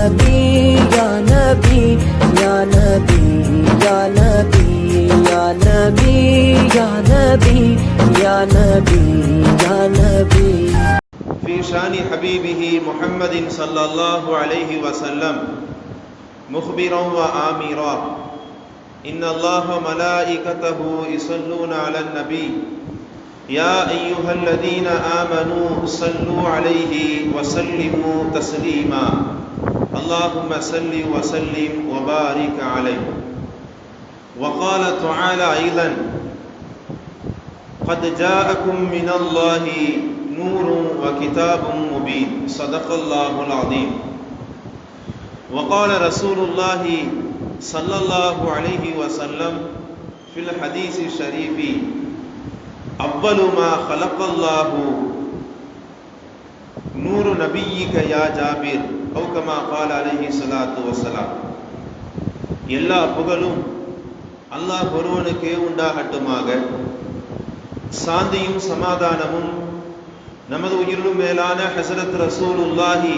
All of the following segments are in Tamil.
नबी या नबी या नबी या नबी या नबी या नबी या नबी या नबी في شان حبيبه محمد صلى الله عليه وسلم مخبرا وآمرا إن الله ملائكته يصلون على النبي يا أيها الذين آمنوا صلوا عليه وسلموا تسليما اللهم صل وسلم وبارك عليه. وقال تعالى أيضا قد جاءكم من الله نور وكتاب مبين صدق الله العظيم. وقال رسول الله صلى الله عليه وسلم في الحديث الشريف أول ما خلق الله نور نبيك يا جابر أو كما قال عليه الصلاة والسلام. எல்லா புகழும் அல்லாஹ் ஒருவனுக்கே உண்டாகட்டுமாக. சாந்தியும் சமாதானமும் நமது உயிரிலும் மேலான ஹஸரத் ரசூலுல்லாஹி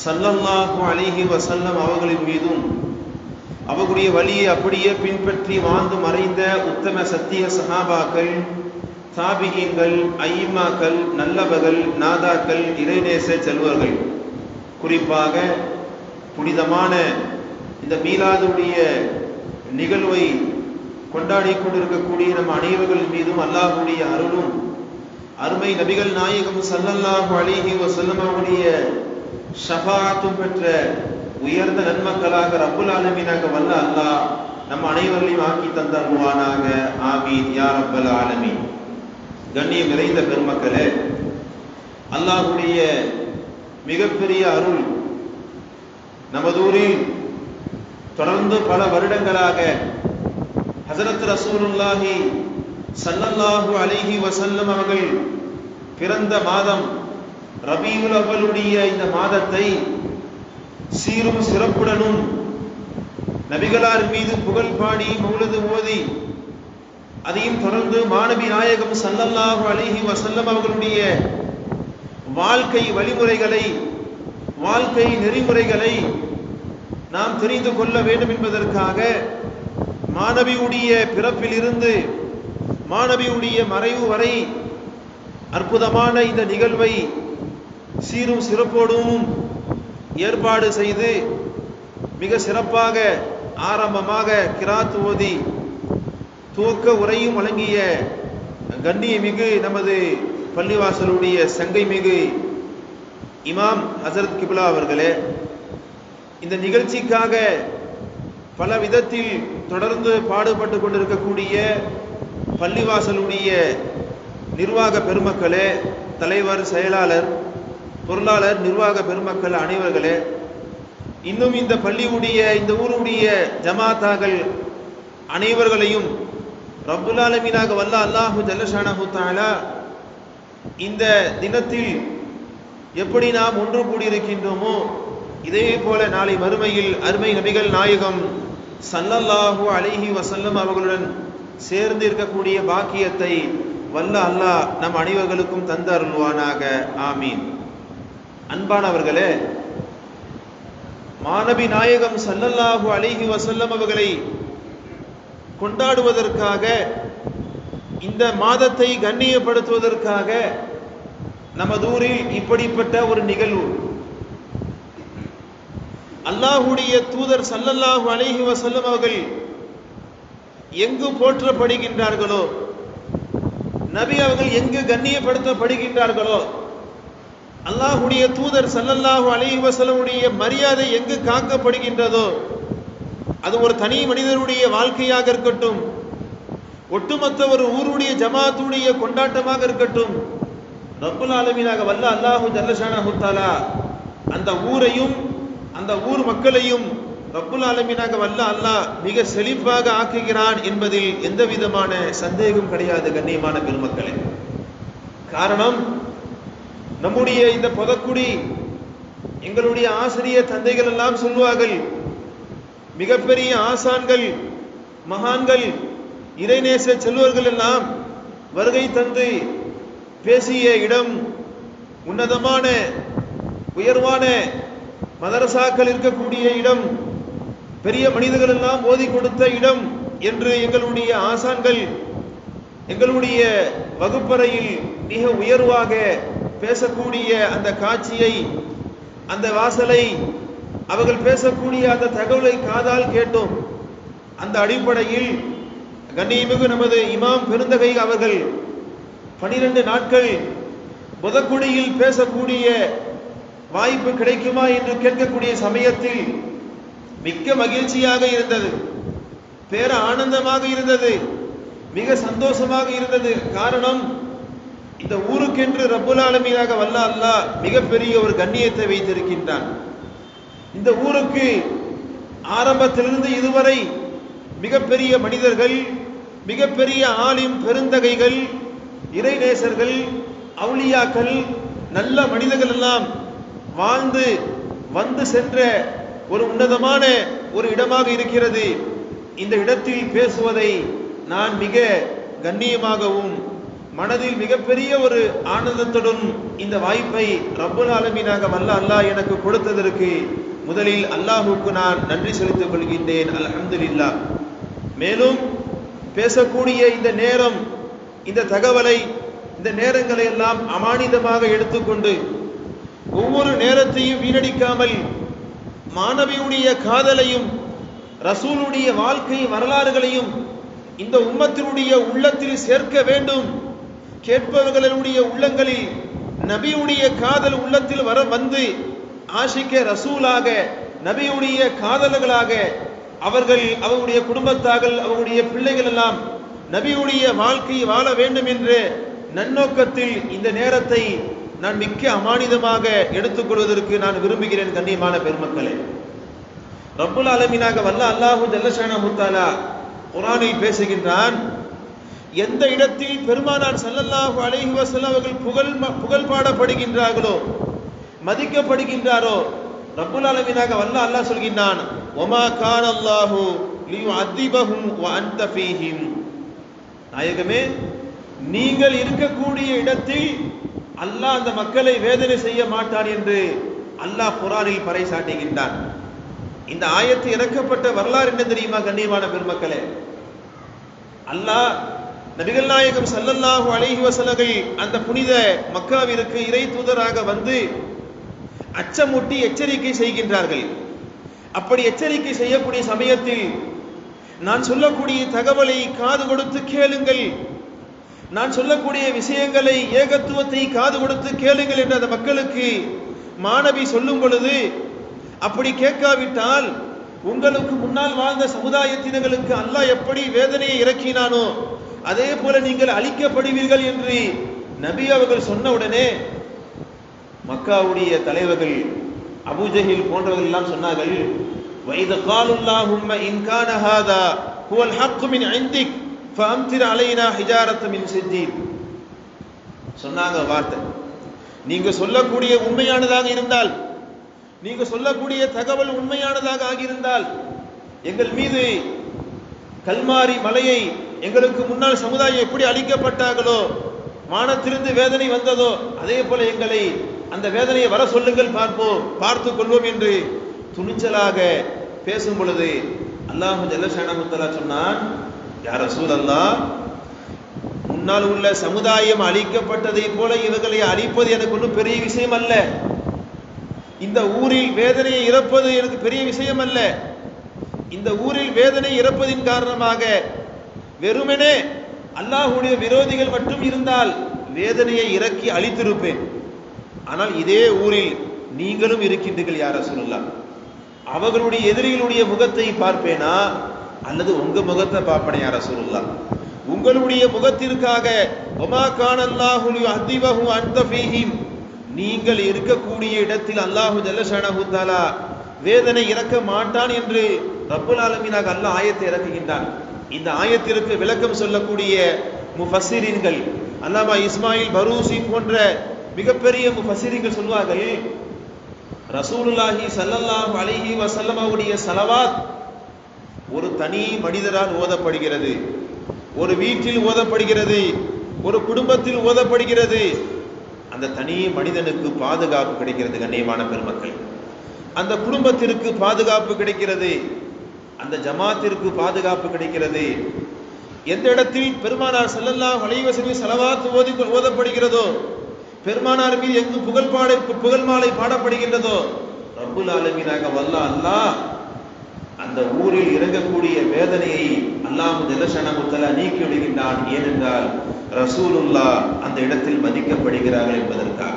ஸல்லல்லாஹு அலைஹி வஸல்லம் அவர்களின் மீதும் அவர்களுடைய வழியை அப்படியே பின்பற்றி வாழ்ந்து மறைந்த உத்தம சத்திய சஹாபாக்கள், தாபிஈன்கள், ஐமாக்கள், நல்லவர்கள், நாதாக்கள், இறைநேச செல்வர்கள், குறிப்பாக புனிதமான இந்த மீலாதுடைய நிகழ்வை கொண்டாடி கொண்டிருக்கக்கூடிய நம் அனைவர்கள் மீதும் அல்லாஹ்வுடைய அருளும் அருமை நபிகள் நாயகம் ஸல்லல்லாஹு அலைஹி வஸல்லம் அவருடைய ஷஃபாஅத்தும் பெற்ற உயர்ந்த நன்மக்களாக ரப்புல் ஆலமீனாக வல்ல அல்லாஹ் நம் அனைவர்களையும் ஆக்கி தந்தருவானாக. ஆமீன் யா ரப்பல் ஆலமீன். கண்ணியம் நிறைந்த பெருமக்களே, அல்லாஹ்வுடைய மிகப்பெரிய அருள் நமது ஊரில் தொடர்ந்து பல வருடங்களாக ஹஸரத் ரசூலுல்லாஹி ஸல்லல்லாஹு அலைஹி வஸல்லம் அவர்கள் பிறந்த மாதம் ரபீஉல் அவ்வலுடைய இந்த மாதத்தை சீரும் சிறப்புடனும் நபிகளார் மீது புகழ் பாடி மௌலிது ஓதி அதையும் தொடர்ந்து மாநபி நாயகம் ஸல்லல்லாஹு அலைஹி வஸல்லம் அவர்களுடைய வாழ்க்கை வழிமுறைகளை, வாழ்க்கை நெறிமுறைகளை நாம் தெரிந்து கொள்ள வேண்டும் என்பதற்காக மாநபியுடைய பிறப்பிலிருந்து மாநபியுடைய மறைவு வரை அற்புதமான இந்த நிகழ்வை சீரும் சிறப்போடும் ஏற்பாடு செய்து மிக சிறப்பாக ஆரம்பமாக கிராத் ஓதி துவக்க உரையும் வழங்கிய கண்ணியமிகு நமது பள்ளிவாசலுடைய சங்கை மிகு இமாம் ஹஸரத் கிப்லா அவர்களே, இந்த நிகழ்ச்சிக்காக பல விதத்தில் தொடர்ந்து பாடுபட்டு கொண்டிருக்கக்கூடிய பள்ளிவாசலுடைய நிர்வாக பெருமக்களே, தலைவர், செயலாளர், பொருளாளர், நிர்வாக பெருமக்கள் அனைவர்களே, இன்னும் இந்த பள்ளியுடைய இந்த ஊருடைய ஜமாத்தாக்கள் அனைவர்களையும் ரப்புல் ஆலமீனாக வல்ல அல்லாஹு ஜல்ல ஷானஹு தஆலா இந்த தினத்தில் எப்படி நாம் ஒன்று கூடியிருக்கின்றோமோ இதே போல நாளை மறுமையில் அருமை நபிகள் நாயகம் ஸல்லல்லாஹு அலைஹி வஸல்லம் அவர்களுடன் சேர்ந்து இருக்கக்கூடிய பாக்கியத்தை வல்ல அல்லாஹ் நம் அனைவர்களுக்கும் தந்து அருள்வானாக. ஆமீன். அன்பானவர்களே, மாநபி நாயகம் ஸல்லல்லாஹு அலைஹி வஸல்லம் அவர்களை கொண்டாடுவதற்காக, இந்த மாதத்தை கண்ணியப்படுத்துவதற்காக நமது ஊரில் இப்படிப்பட்ட ஒரு நிகழ்வு, அல்லாஹ்வுடைய தூதர் ஸல்லல்லாஹு அலைஹி வஸல்லம் அவர்கள் எங்கு போற்றப்படுகின்றார்களோ, நபி அவர்கள் எங்கு கண்ணியப்படுத்தப்படுகின்றார்களோ, அல்லாஹ்வுடைய தூதர் ஸல்லல்லாஹு அலைஹி வஸல்லமுடைய மரியாதை எங்கு காக்கப்படுகின்றதோ, அது ஒரு தனி மனிதருடைய வாழ்க்கையாக இருக்கட்டும், ஒட்டுமொத்த ஒரு ஊருடைய ஜமாத்துடைய கொண்டாட்டமாக இருக்கட்டும், ரப்புல் ஆலமீனாக வல்ல அல்லாஹு ஜல்ல ஷானஹு தஆலா அந்த ஊரையும் அந்த ஊர் மக்களையும் ரப்புல் ஆலமீனாக வல்ல அல்லாஹ் மிக செழிப்பாக ஆக்குகிறான் என்பதில் எந்த விதமான சந்தேகம் கிடையாது. கண்ணியமான பெருமக்களே, காரணம் நம்முடைய இந்த பொதக்குடி, எங்களுடைய ஆசிரியர் தந்தைகள் எல்லாம் சொல்லுவார்கள், மிகப்பெரிய ஆசான்கள், மகான்கள், இறைநேச செல்வர்கள் எல்லாம் வருகை தந்து பேசிய இடம், உன்னதமான உயர்வான மதரசாக்கள் இருக்கக்கூடிய இடம், பெரிய மனிதர்கள் எல்லாம் ஓதி கொடுத்த இடம் என்று எங்களுடைய ஆசான்கள் எங்களுடைய வகுப்பறையில் மிக உயர்வாக பேசக்கூடிய அந்த காட்சியை, அந்த வாசலை, அவர்கள் பேசக்கூடிய அந்த தகவலை காதால் கேட்டோம். அந்த அடிப்படையில் கண்ணியமிகு நமது இமாம் பெருந்தகை அவர்கள் 12 நாட்கள் புதக்குடியில் பேசக்கூடிய வாய்ப்பு கிடைக்குமா என்று கேட்கக்கூடிய சமயத்தில் மிக்க மகிழ்ச்சியாக இருந்தது, பேர ஆனந்தமாக இருந்தது, மிக சந்தோஷமாக இருந்தது. காரணம், இந்த ஊருக்கென்று ரப்புல் ஆலமீனாக வல்ல அல்லாஹ் மிகப்பெரிய ஒரு கண்ணியத்தை வைத்திருக்கின்றான். இந்த ஊருக்கு ஆரம்பத்திலிருந்து இதுவரை மிகப்பெரிய மனிதர்கள், மிகப்பெரிய ஆலிம் பெருந்தகைகள், இறைநேசர்கள், அவுலியாக்கள், நல்ல மனிதர்கள் எல்லாம் வாழ்ந்து வந்து சென்ற ஒரு உன்னதமான ஒரு இடமாக இருக்கிறது. இந்த இடத்தில் பேசுவதை நான் மிக கண்ணியமாகவும் மனதில் மிகப்பெரிய ஒரு ஆனந்தத்துடன் இந்த வாய்ப்பை ரப்புல் ஆலமீனாக வல்ல அல்லாஹ் எனக்கு கொடுத்ததற்கு முதலில் அல்லாஹுக்கு நான் நன்றி செலுத்திக் கொள்கின்றேன். அல்ஹம்துலில்லாஹ். மேலும் பேசக்கூடிய இந்த நேரம், இந்த தகவலை, இந்த நேரங்களை எல்லாம் அமானிதமாக எடுத்துக்கொண்டு ஒவ்வொரு நேரத்தையும் வீணடிக்காமல் மாணவியுடைய காதலையும் ரசூலுடைய வாழ்க்கை வரலாறுகளையும் இந்த உம்மத்தினுடைய உள்ளத்தில் சேர்க்க வேண்டும். கேட்பவர்களுடைய உள்ளங்களில் நபியுடைய காதல் உள்ளத்தில் வந்து ஆஷிக்க ரசூலாக, நபியுடைய காதலர்களாக அவர்கள், அவருடைய குடும்பத்தார்கள், அவருடைய பிள்ளைகள் எல்லாம் நபியுடைய வாழ்க்கை வாழ வேண்டும் என்ற நன்னோக்கத்தில் இந்த நேரத்தை நான் மிக்க அமானிதமாக எடுத்துக்கொள்வதற்கு நான் விரும்புகிறேன். கண்ணியமான பெருமக்களே, ரப்புல் ஆலமீனாக வல்ல அல்லாஹு ஜல்ல ஷானஹு தஆலா குர்ஆனில் பேசுகின்றான். எந்த இடத்தில் பெருமானார் ஸல்லல்லாஹு அலைஹி வஸல்லம் அவர்கள் புகழ் பாடப்படுகின்றார்களோ, மதிக்கப்படுகின்றாரோ, ரப்புல் ஆலமீனாக வல்ல அல்லாஹ் சொல்கின்றான், வமா கான அல்லாஹு லியுஅதிபஹும் வ அன்த ஃபீஹிம். நாயகமே, நீங்கள் இருக்கக்கூடிய இடத்தில் அல்லாஹ் அந்த மக்களை வேதனை செய்ய மாட்டான் என்று அல்லாஹ் குர்ஆனில் பறைசாட்டுகின்றான். இந்த ஆயத்து இறக்கப்பட்ட வரலாறு என்ன தெரியுமா கண்ணியமான பெருமக்களே? அல்லாஹ் நபிகள் நாயகம் ஸல்லல்லாஹு அலைஹி வஸல்லம் அந்த புனித மக்காவிற்கு இறை தூதராக வந்து அச்சமூட்டி எச்சரிக்கை செய்கின்றார்கள். அப்படி எச்சரிக்கை செய்யக்கூடிய சமயத்தில் நான் சொல்லக்கூடிய தகவலை காது கொடுத்து கேளுங்கள், நான் சொல்லக்கூடிய விஷயங்களை, ஏகத்துவத்தை காது கொடுத்து கேளுங்கள் என்று அந்த மக்களுக்கு மாணவி சொல்லும் பொழுது, அப்படி கேட்காவிட்டால் உங்களுக்கு முன்னால் வாழ்ந்த சமுதாயத்தினர்களுக்கு அல்லாஹ் எப்படி வேதனையை இறக்கினானோ அதே போல நீங்கள் அழிக்கப்படுவீர்கள் என்று நபி அவர்கள் சொன்ன உடனே மக்காவுடைய தலைவர்கள் அபூஜஹில் போன்றவர்கள் எல்லாம் சொன்னார்கள், வைத காலுல்லாஹும்ம இன் கான ஹாதா ஹுவல் ஹக் மின் இன்திக் ஃபஅம்திர் அலைனா ஹிஜாரத மின் சிஜ்ஜீல். சொன்னாங்க வார்த்தை, நீங்க சொல்லக்கூடிய உண்மையானதாக இருந்தால், நீங்க சொல்லக்கூடிய தகவல் உண்மையானதாக ஆகியிருந்தால், எங்கள் மீது கல்மாரி மலையை, எங்களுக்கு முன்னால் சமுதாயம் எப்படி அழிக்கப்பட்டார்களோ, வானத்திலிருந்து வேதனை வந்ததோ அதே போல எங்களை அந்த வேதனையை வர சொல்லுங்கள், பார்ப்போம், பார்த்து கொள்வோம் என்று துணிச்சலாக பேசும் பொழுது அல்லாஹ் ஜல்ல ஷானஹு தஆலா சொன்னான், யா ரசூலல்லாஹ், முன்னால் உள்ள சமுதாயம் அழிக்கப்பட்டதை போல இவர்களை அழிப்பது எனக்கு ஒன்றும் பெரிய விஷயம் அல்ல. இந்த ஊரில் வேதனையை இறப்பது எனக்கு பெரிய விஷயம் அல்ல. இந்த ஊரில் வேதனை இறப்பதின் காரணமாக வெறுமனே அல்லாஹ்வுடைய விரோதிகள் மட்டும் இருந்தால் வேதனையை இறக்கி அழித்திருப்பேன். ஆனால் இதே ஊரில் நீங்களும் இருக்கின்றீர்கள் யா ரசூலுல்லாஹ், அவர்களுடைய எதிரிகளுடைய முகத்தை பார்ப்பேனா அல்லது உங்க முகத்தை பார்ப்பேன் யா ரசூலுல்லாஹ்? உங்களுடைய முகத்திற்காக வமா கான அல்லாஹு லியுஅதிபஹு அன்த ஃபீஹிம், நீங்கள் இருக்கக்கூடிய இடத்தில் அல்லாஹு ஜல்ல ஷானஹு தஆலா வேதனை இறக்க மாட்டான் என்று ரப்புல் ஆலமீனாக அல்லாஹ் ஆயத்தை இறக்குகின்றான். இந்த ஆயத்திற்கு விளக்கம் சொல்லக்கூடிய முஃபஸ்ஸிரீன்கள், அல்லாமா இஸ்மாயில் பரூசி போன்ற மிகப்பெரிய முஃபஸ்ஸிரீன்கள் சொல்வார்கள், ரசூலுல்லாஹி ஸல்லல்லாஹு அலைஹி வஸல்லம் அவருடைய ஸலவாத் ஒரு தனி மனிதரால் ஓதப்படுகிறது, ஒரு வீட்டில் ஓதப்படுகிறது, ஒரு குடும்பத்தில் ஓதப்படுகிறது. அந்த தனி மனிதனுக்கு பாதுகாப்பு கிடைக்கிறது. கண்ணியமான பெருமக்கள், அந்த குடும்பத்திற்கு பாதுகாப்பு கிடைக்கிறது, அந்த ஜமாத்திற்கு பாதுகாப்பு கிடைக்கிறது. எந்த இடத்தில் பெருமானார் ஸல்லல்லாஹு அலைஹி வஸல்லம் ஸலவாத் ஓதப்படுகிறதோ, பெருமானார் மீது எங்கு புகழ் மாலை பாடப்படுகின்றதோ, ரப்புல் ஆலமீனாக வல்ல அல்லாஹ் அந்த ஊரில் இறங்கக்கூடிய வேதனையை அல்லாஹ் ஜல்ல ஷஅனஹு தஆலா நீக்கி விடுகின்றான். ஏனென்றால் ரசூலுல்லாஹ் அந்த இடத்தில் மதிக்கப்படுகிறார்கள் என்பதற்காக.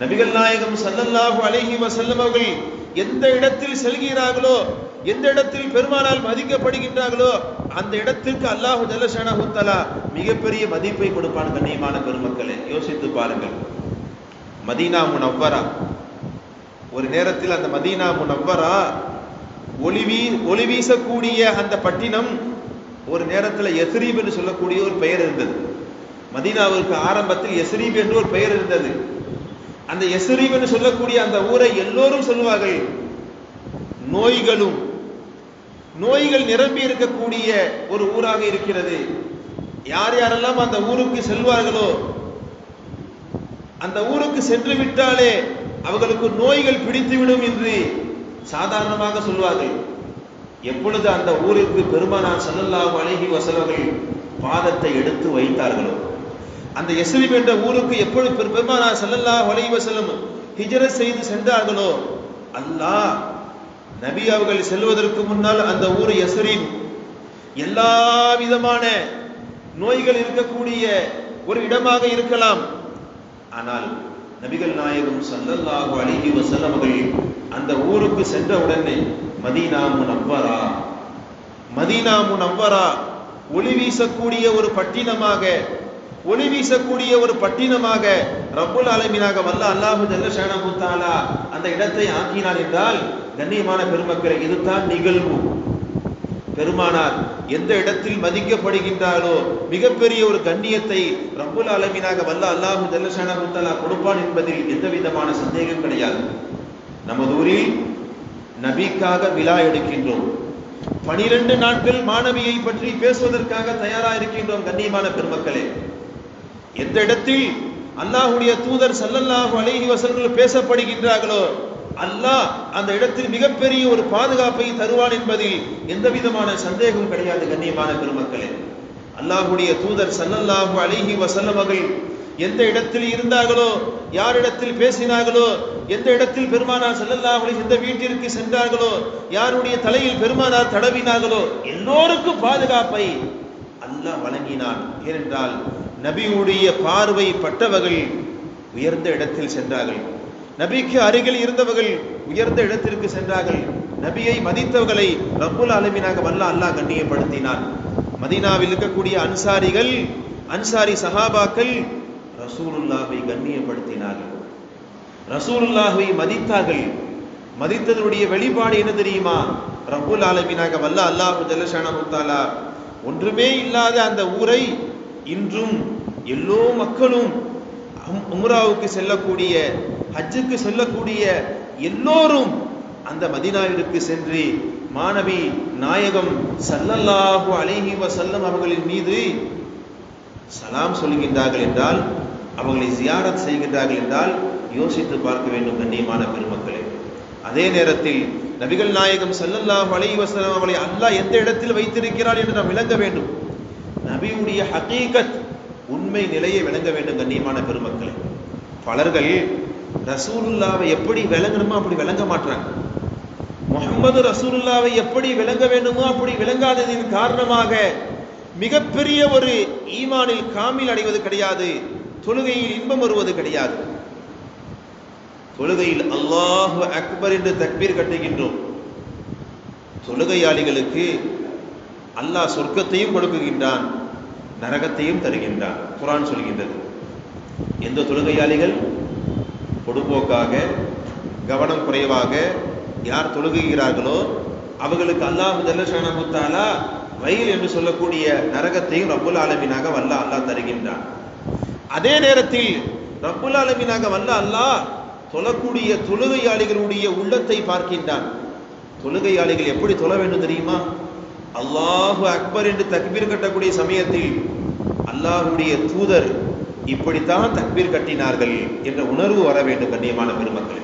நபிகள் நாயகம் ஸல்லல்லாஹு அலைஹி வஸல்லம் அவர்கள் எந்த இடத்தில் செல்கிறார்களோ, எந்த இடத்தில் பெருமானால் மதிக்கப்படுகின்றார்களோ, அந்த இடத்திற்கு அல்லாஹ் ஜல்ல ஷஅனஹு தஆலா மிகப்பெரிய மதிப்பை கொடுப்பான். கண்ணியமான பெருமக்களே, யோசித்து பாருங்கள். மதீனா முனவ்வரா, ஒரு நேரத்தில் அந்த மதீனா முனவ்வரா ஒளி வீசக்கூடிய அந்த பட்டினம் ஒரு நேரத்தில் யஸ்ரீப் என்று சொல்லக்கூடிய ஒரு பெயர் இருந்தது. மதீனாவிற்கு ஆரம்பத்தில் யஸ்ரீப் என்று ஒரு பெயர் இருந்தது. அந்த யஸ்ரீப் என்று சொல்லக்கூடிய அந்த ஊரை எல்லோரும் சொல்லுவார்கள், நோய்கள் நிரம்பி இருக்கக்கூடிய ஒரு ஊராக இருக்கிறது. யார் யாரெல்லாம் அந்த ஊருக்கு செல்வார்களோ, அந்த ஊருக்கு சென்று விட்டாலே அவர்களுக்கு நோய்கள் பிடித்துவிடும் என்று சாதாரணமாக சொல்வார்கள். எப்பொழுது அந்த ஊருக்கு பெருமானார் ஸல்லல்லாஹு அலைஹி வஸல்லம் பாதத்தை எடுத்து வைத்தார்களோ, அந்த யஸ்ரிப் என்ற ஊருக்கு எப்பொழுது பெருமானார் ஸல்லல்லாஹு அலைஹி வஸல்லம் ஹிஜ்ரத் செய்து சென்றார்களோ, அல்லாஹ் நபி அவர்கள் செல்வதற்கு முன்னால் அந்த ஊர் யஸ்ரிப் எல்லா விதமான நோய்கள் இருக்கக்கூடிய ஒரு இடமாக இருக்கலாம். ஆனால் நபிகள் நாயகம் ஸல்லல்லாஹு அலைஹி வஸல்லம் அவர்கள் அந்த ஊருக்கு சென்ற உடனே மதீனா முனவ்வரா ஒளி வீசக்கூடிய ஒரு பட்டினமாக ரப்புல் ஆலமீனாக வல்ல அல்லாஹ் ஜல்ல ஷஅனஹு தஆலா அந்த இடத்தை ஆக்கினார் என்றால், கண்ணியமான பெருமக்களே, இதுதான் நிகழ்வு. பெருமானார் எந்த இடத்தில் மதிக்கப்படுகின்றாரோ மிகப்பெரிய ஒரு கண்ணியத்தை ரப்புல் ஆலமீனாக வல்ல அல்லாஹ் ஜல்ல ஷஅனஹு தஆலா கொடுப்பான் என்பதில் எந்த விதமான சந்தேகம் கிடையாது. நமது ஊரில் நபிக்காக விழா எடுக்கின்றோம். 12 நாட்கள் மாணவியை பற்றி பேசுவதற்காக தயாராக இருக்கின்றோம். கண்ணியமான பெருமக்களே, எந்த இடத்தில் அல்லாஹ்வுடைய தூதர் ஸல்லல்லாஹு அலைஹி வஸல்லம் பேசப்படுகின்றார்களோ, அல்லாஹ் அந்த இடத்தில் மிகப்பெரிய ஒரு பாதுகாப்பை தருவான் என்பதில் எந்த விதமான சந்தேகம் கிடையாது. கண்ணியமான பெருமக்களே, அல்லாஹ்வுடைய தூதர் ஸல்லல்லாஹு அலைஹி வஸல்லம் அவர்கள் எந்த இடத்தில் இருந்தார்களோ, யாரிடத்தில் பேசினார்களோ, எந்த இடத்தில் பெருமானார் ஸல்லல்லாஹு அலைஹி எந்த வீட்டிற்கு சென்றார்களோ, யாருடைய தலையில் பெருமானார் தடவினார்களோ, எல்லோருக்கும் பாதுகாப்பை அல்லாஹ் வழங்கினான். ஏனென்றால் நபியுடைய பார்வை பட்டவர்கள் உயர்ந்த இடத்தில் சென்றார்கள், நபிக்கு அருகில் இருந்தவர்கள் உயர்ந்த இடத்திற்கு சென்றார்கள். நபியை மதித்தவர்களை ரப்புல் ஆலமீனாக வல்ல அல்லாஹ் கண்ணியப்படுத்தினான். மதீனாவில் இருக்கக்கூடிய அன்சாரி சஹாபாக்கள் ரசூலுல்லாஹை கண்ணியப்படுத்தினார்கள், ரசூலுல்லாஹை மதித்தார்கள். மதித்ததனுடைய வெளிப்பாடு என்ன தெரியுமா? ரப்புல் ஆலமீனாக வல்ல அல்லாஹ் ஜல்ல ஷஅனஹு தஆலா ஒன்றுமே இல்லாத அந்த ஊரை இன்றும் எல்லோ மக்களும் உம்ராவுக்கு செல்லக்கூடிய, ஹஜ்ஜுக்கு செல்லக்கூடிய எல்லோரும் அந்த மதீனாவிற்கு சென்று மாணவி நாயகம் ஸல்லல்லாஹு அலைஹி வஸல்லம் அவர்களின் மீது சலாம் சொல்கின்றார்கள் என்றால், அவர்களை ஜியாரத் செய்கின்றார்கள் என்றால் யோசித்து பார்க்க வேண்டும். கண்ணியமான பெருமக்களே, அதே நேரத்தில் நபிகள் நாயகம் ஸல்லல்லாஹு அலைஹி வஸல்லம் அவர்களை அல்லாஹ் எந்த இடத்தில் வைத்திருக்கிறார் என்று நாம் விளங்க வேண்டும். நபியுடைய ஹகீகத், உண்மை நிலையை விளங்க வேண்டும். கண்ணியமான பெருமக்களே, பலர்கள் ரசூலுல்லாவை எப்படி விளங்கணுமோ அப்படி விளங்க மாட்டாங்க. முஹம்மது ரசூலுல்லாவை எப்படி விளங்க வேண்டுமோ அப்படி விளங்காததின் காரணமாக மிகப்பெரிய ஒரு ஈமானில் காமில் அடைவது கிடையாது, தொழுகையில் இன்பம் வருவது கிடையாது. தொழுகையில் அல்லாஹு அக்பர் என்று தக்பீர் கட்டுகின்றோம். தொழுகையாளிகளுக்கு அல்லாஹ் சொர்க்கத்தையும் கொடுக்குகின்றான், நரகத்தையும் தருகின்றான். குர்ஆன் சொல்கின்றது. எந்த தொழுகையாளிகள் பொடுபோக்காக, கவனம் குறைவாக யார் தொழுகிறார்களோ அவர்களுக்கு அல்லாஹ் ஜல்ல ஷஅனஹு தஆலா வயல் என்று சொல்லக்கூடிய நரகத்தையும் ரப்புல் ஆலமீனாக வல்ல அல்லாஹ் தருகின்றான். அதே நேரத்தில் ரப்புல் ஆலமீனாக வல்ல அல்லாஹ் தொழக்கூடிய தொழுகையாளிகளுடைய உள்ளத்தை பார்க்கின்றான். தொழுகையாளிகள் எப்படி தொழ வேண்டும் தெரியுமா? அல்லாஹு அக்பர் என்று தக்பீர் கட்டக்கூடிய சமயத்தில் அல்லாஹ்வுடைய தூதர் இப்படித்தான் தக்பீர் கட்டினார்கள் என்ற உணர்வு வர வேண்டும். கண்ணியமான பெருமக்களே,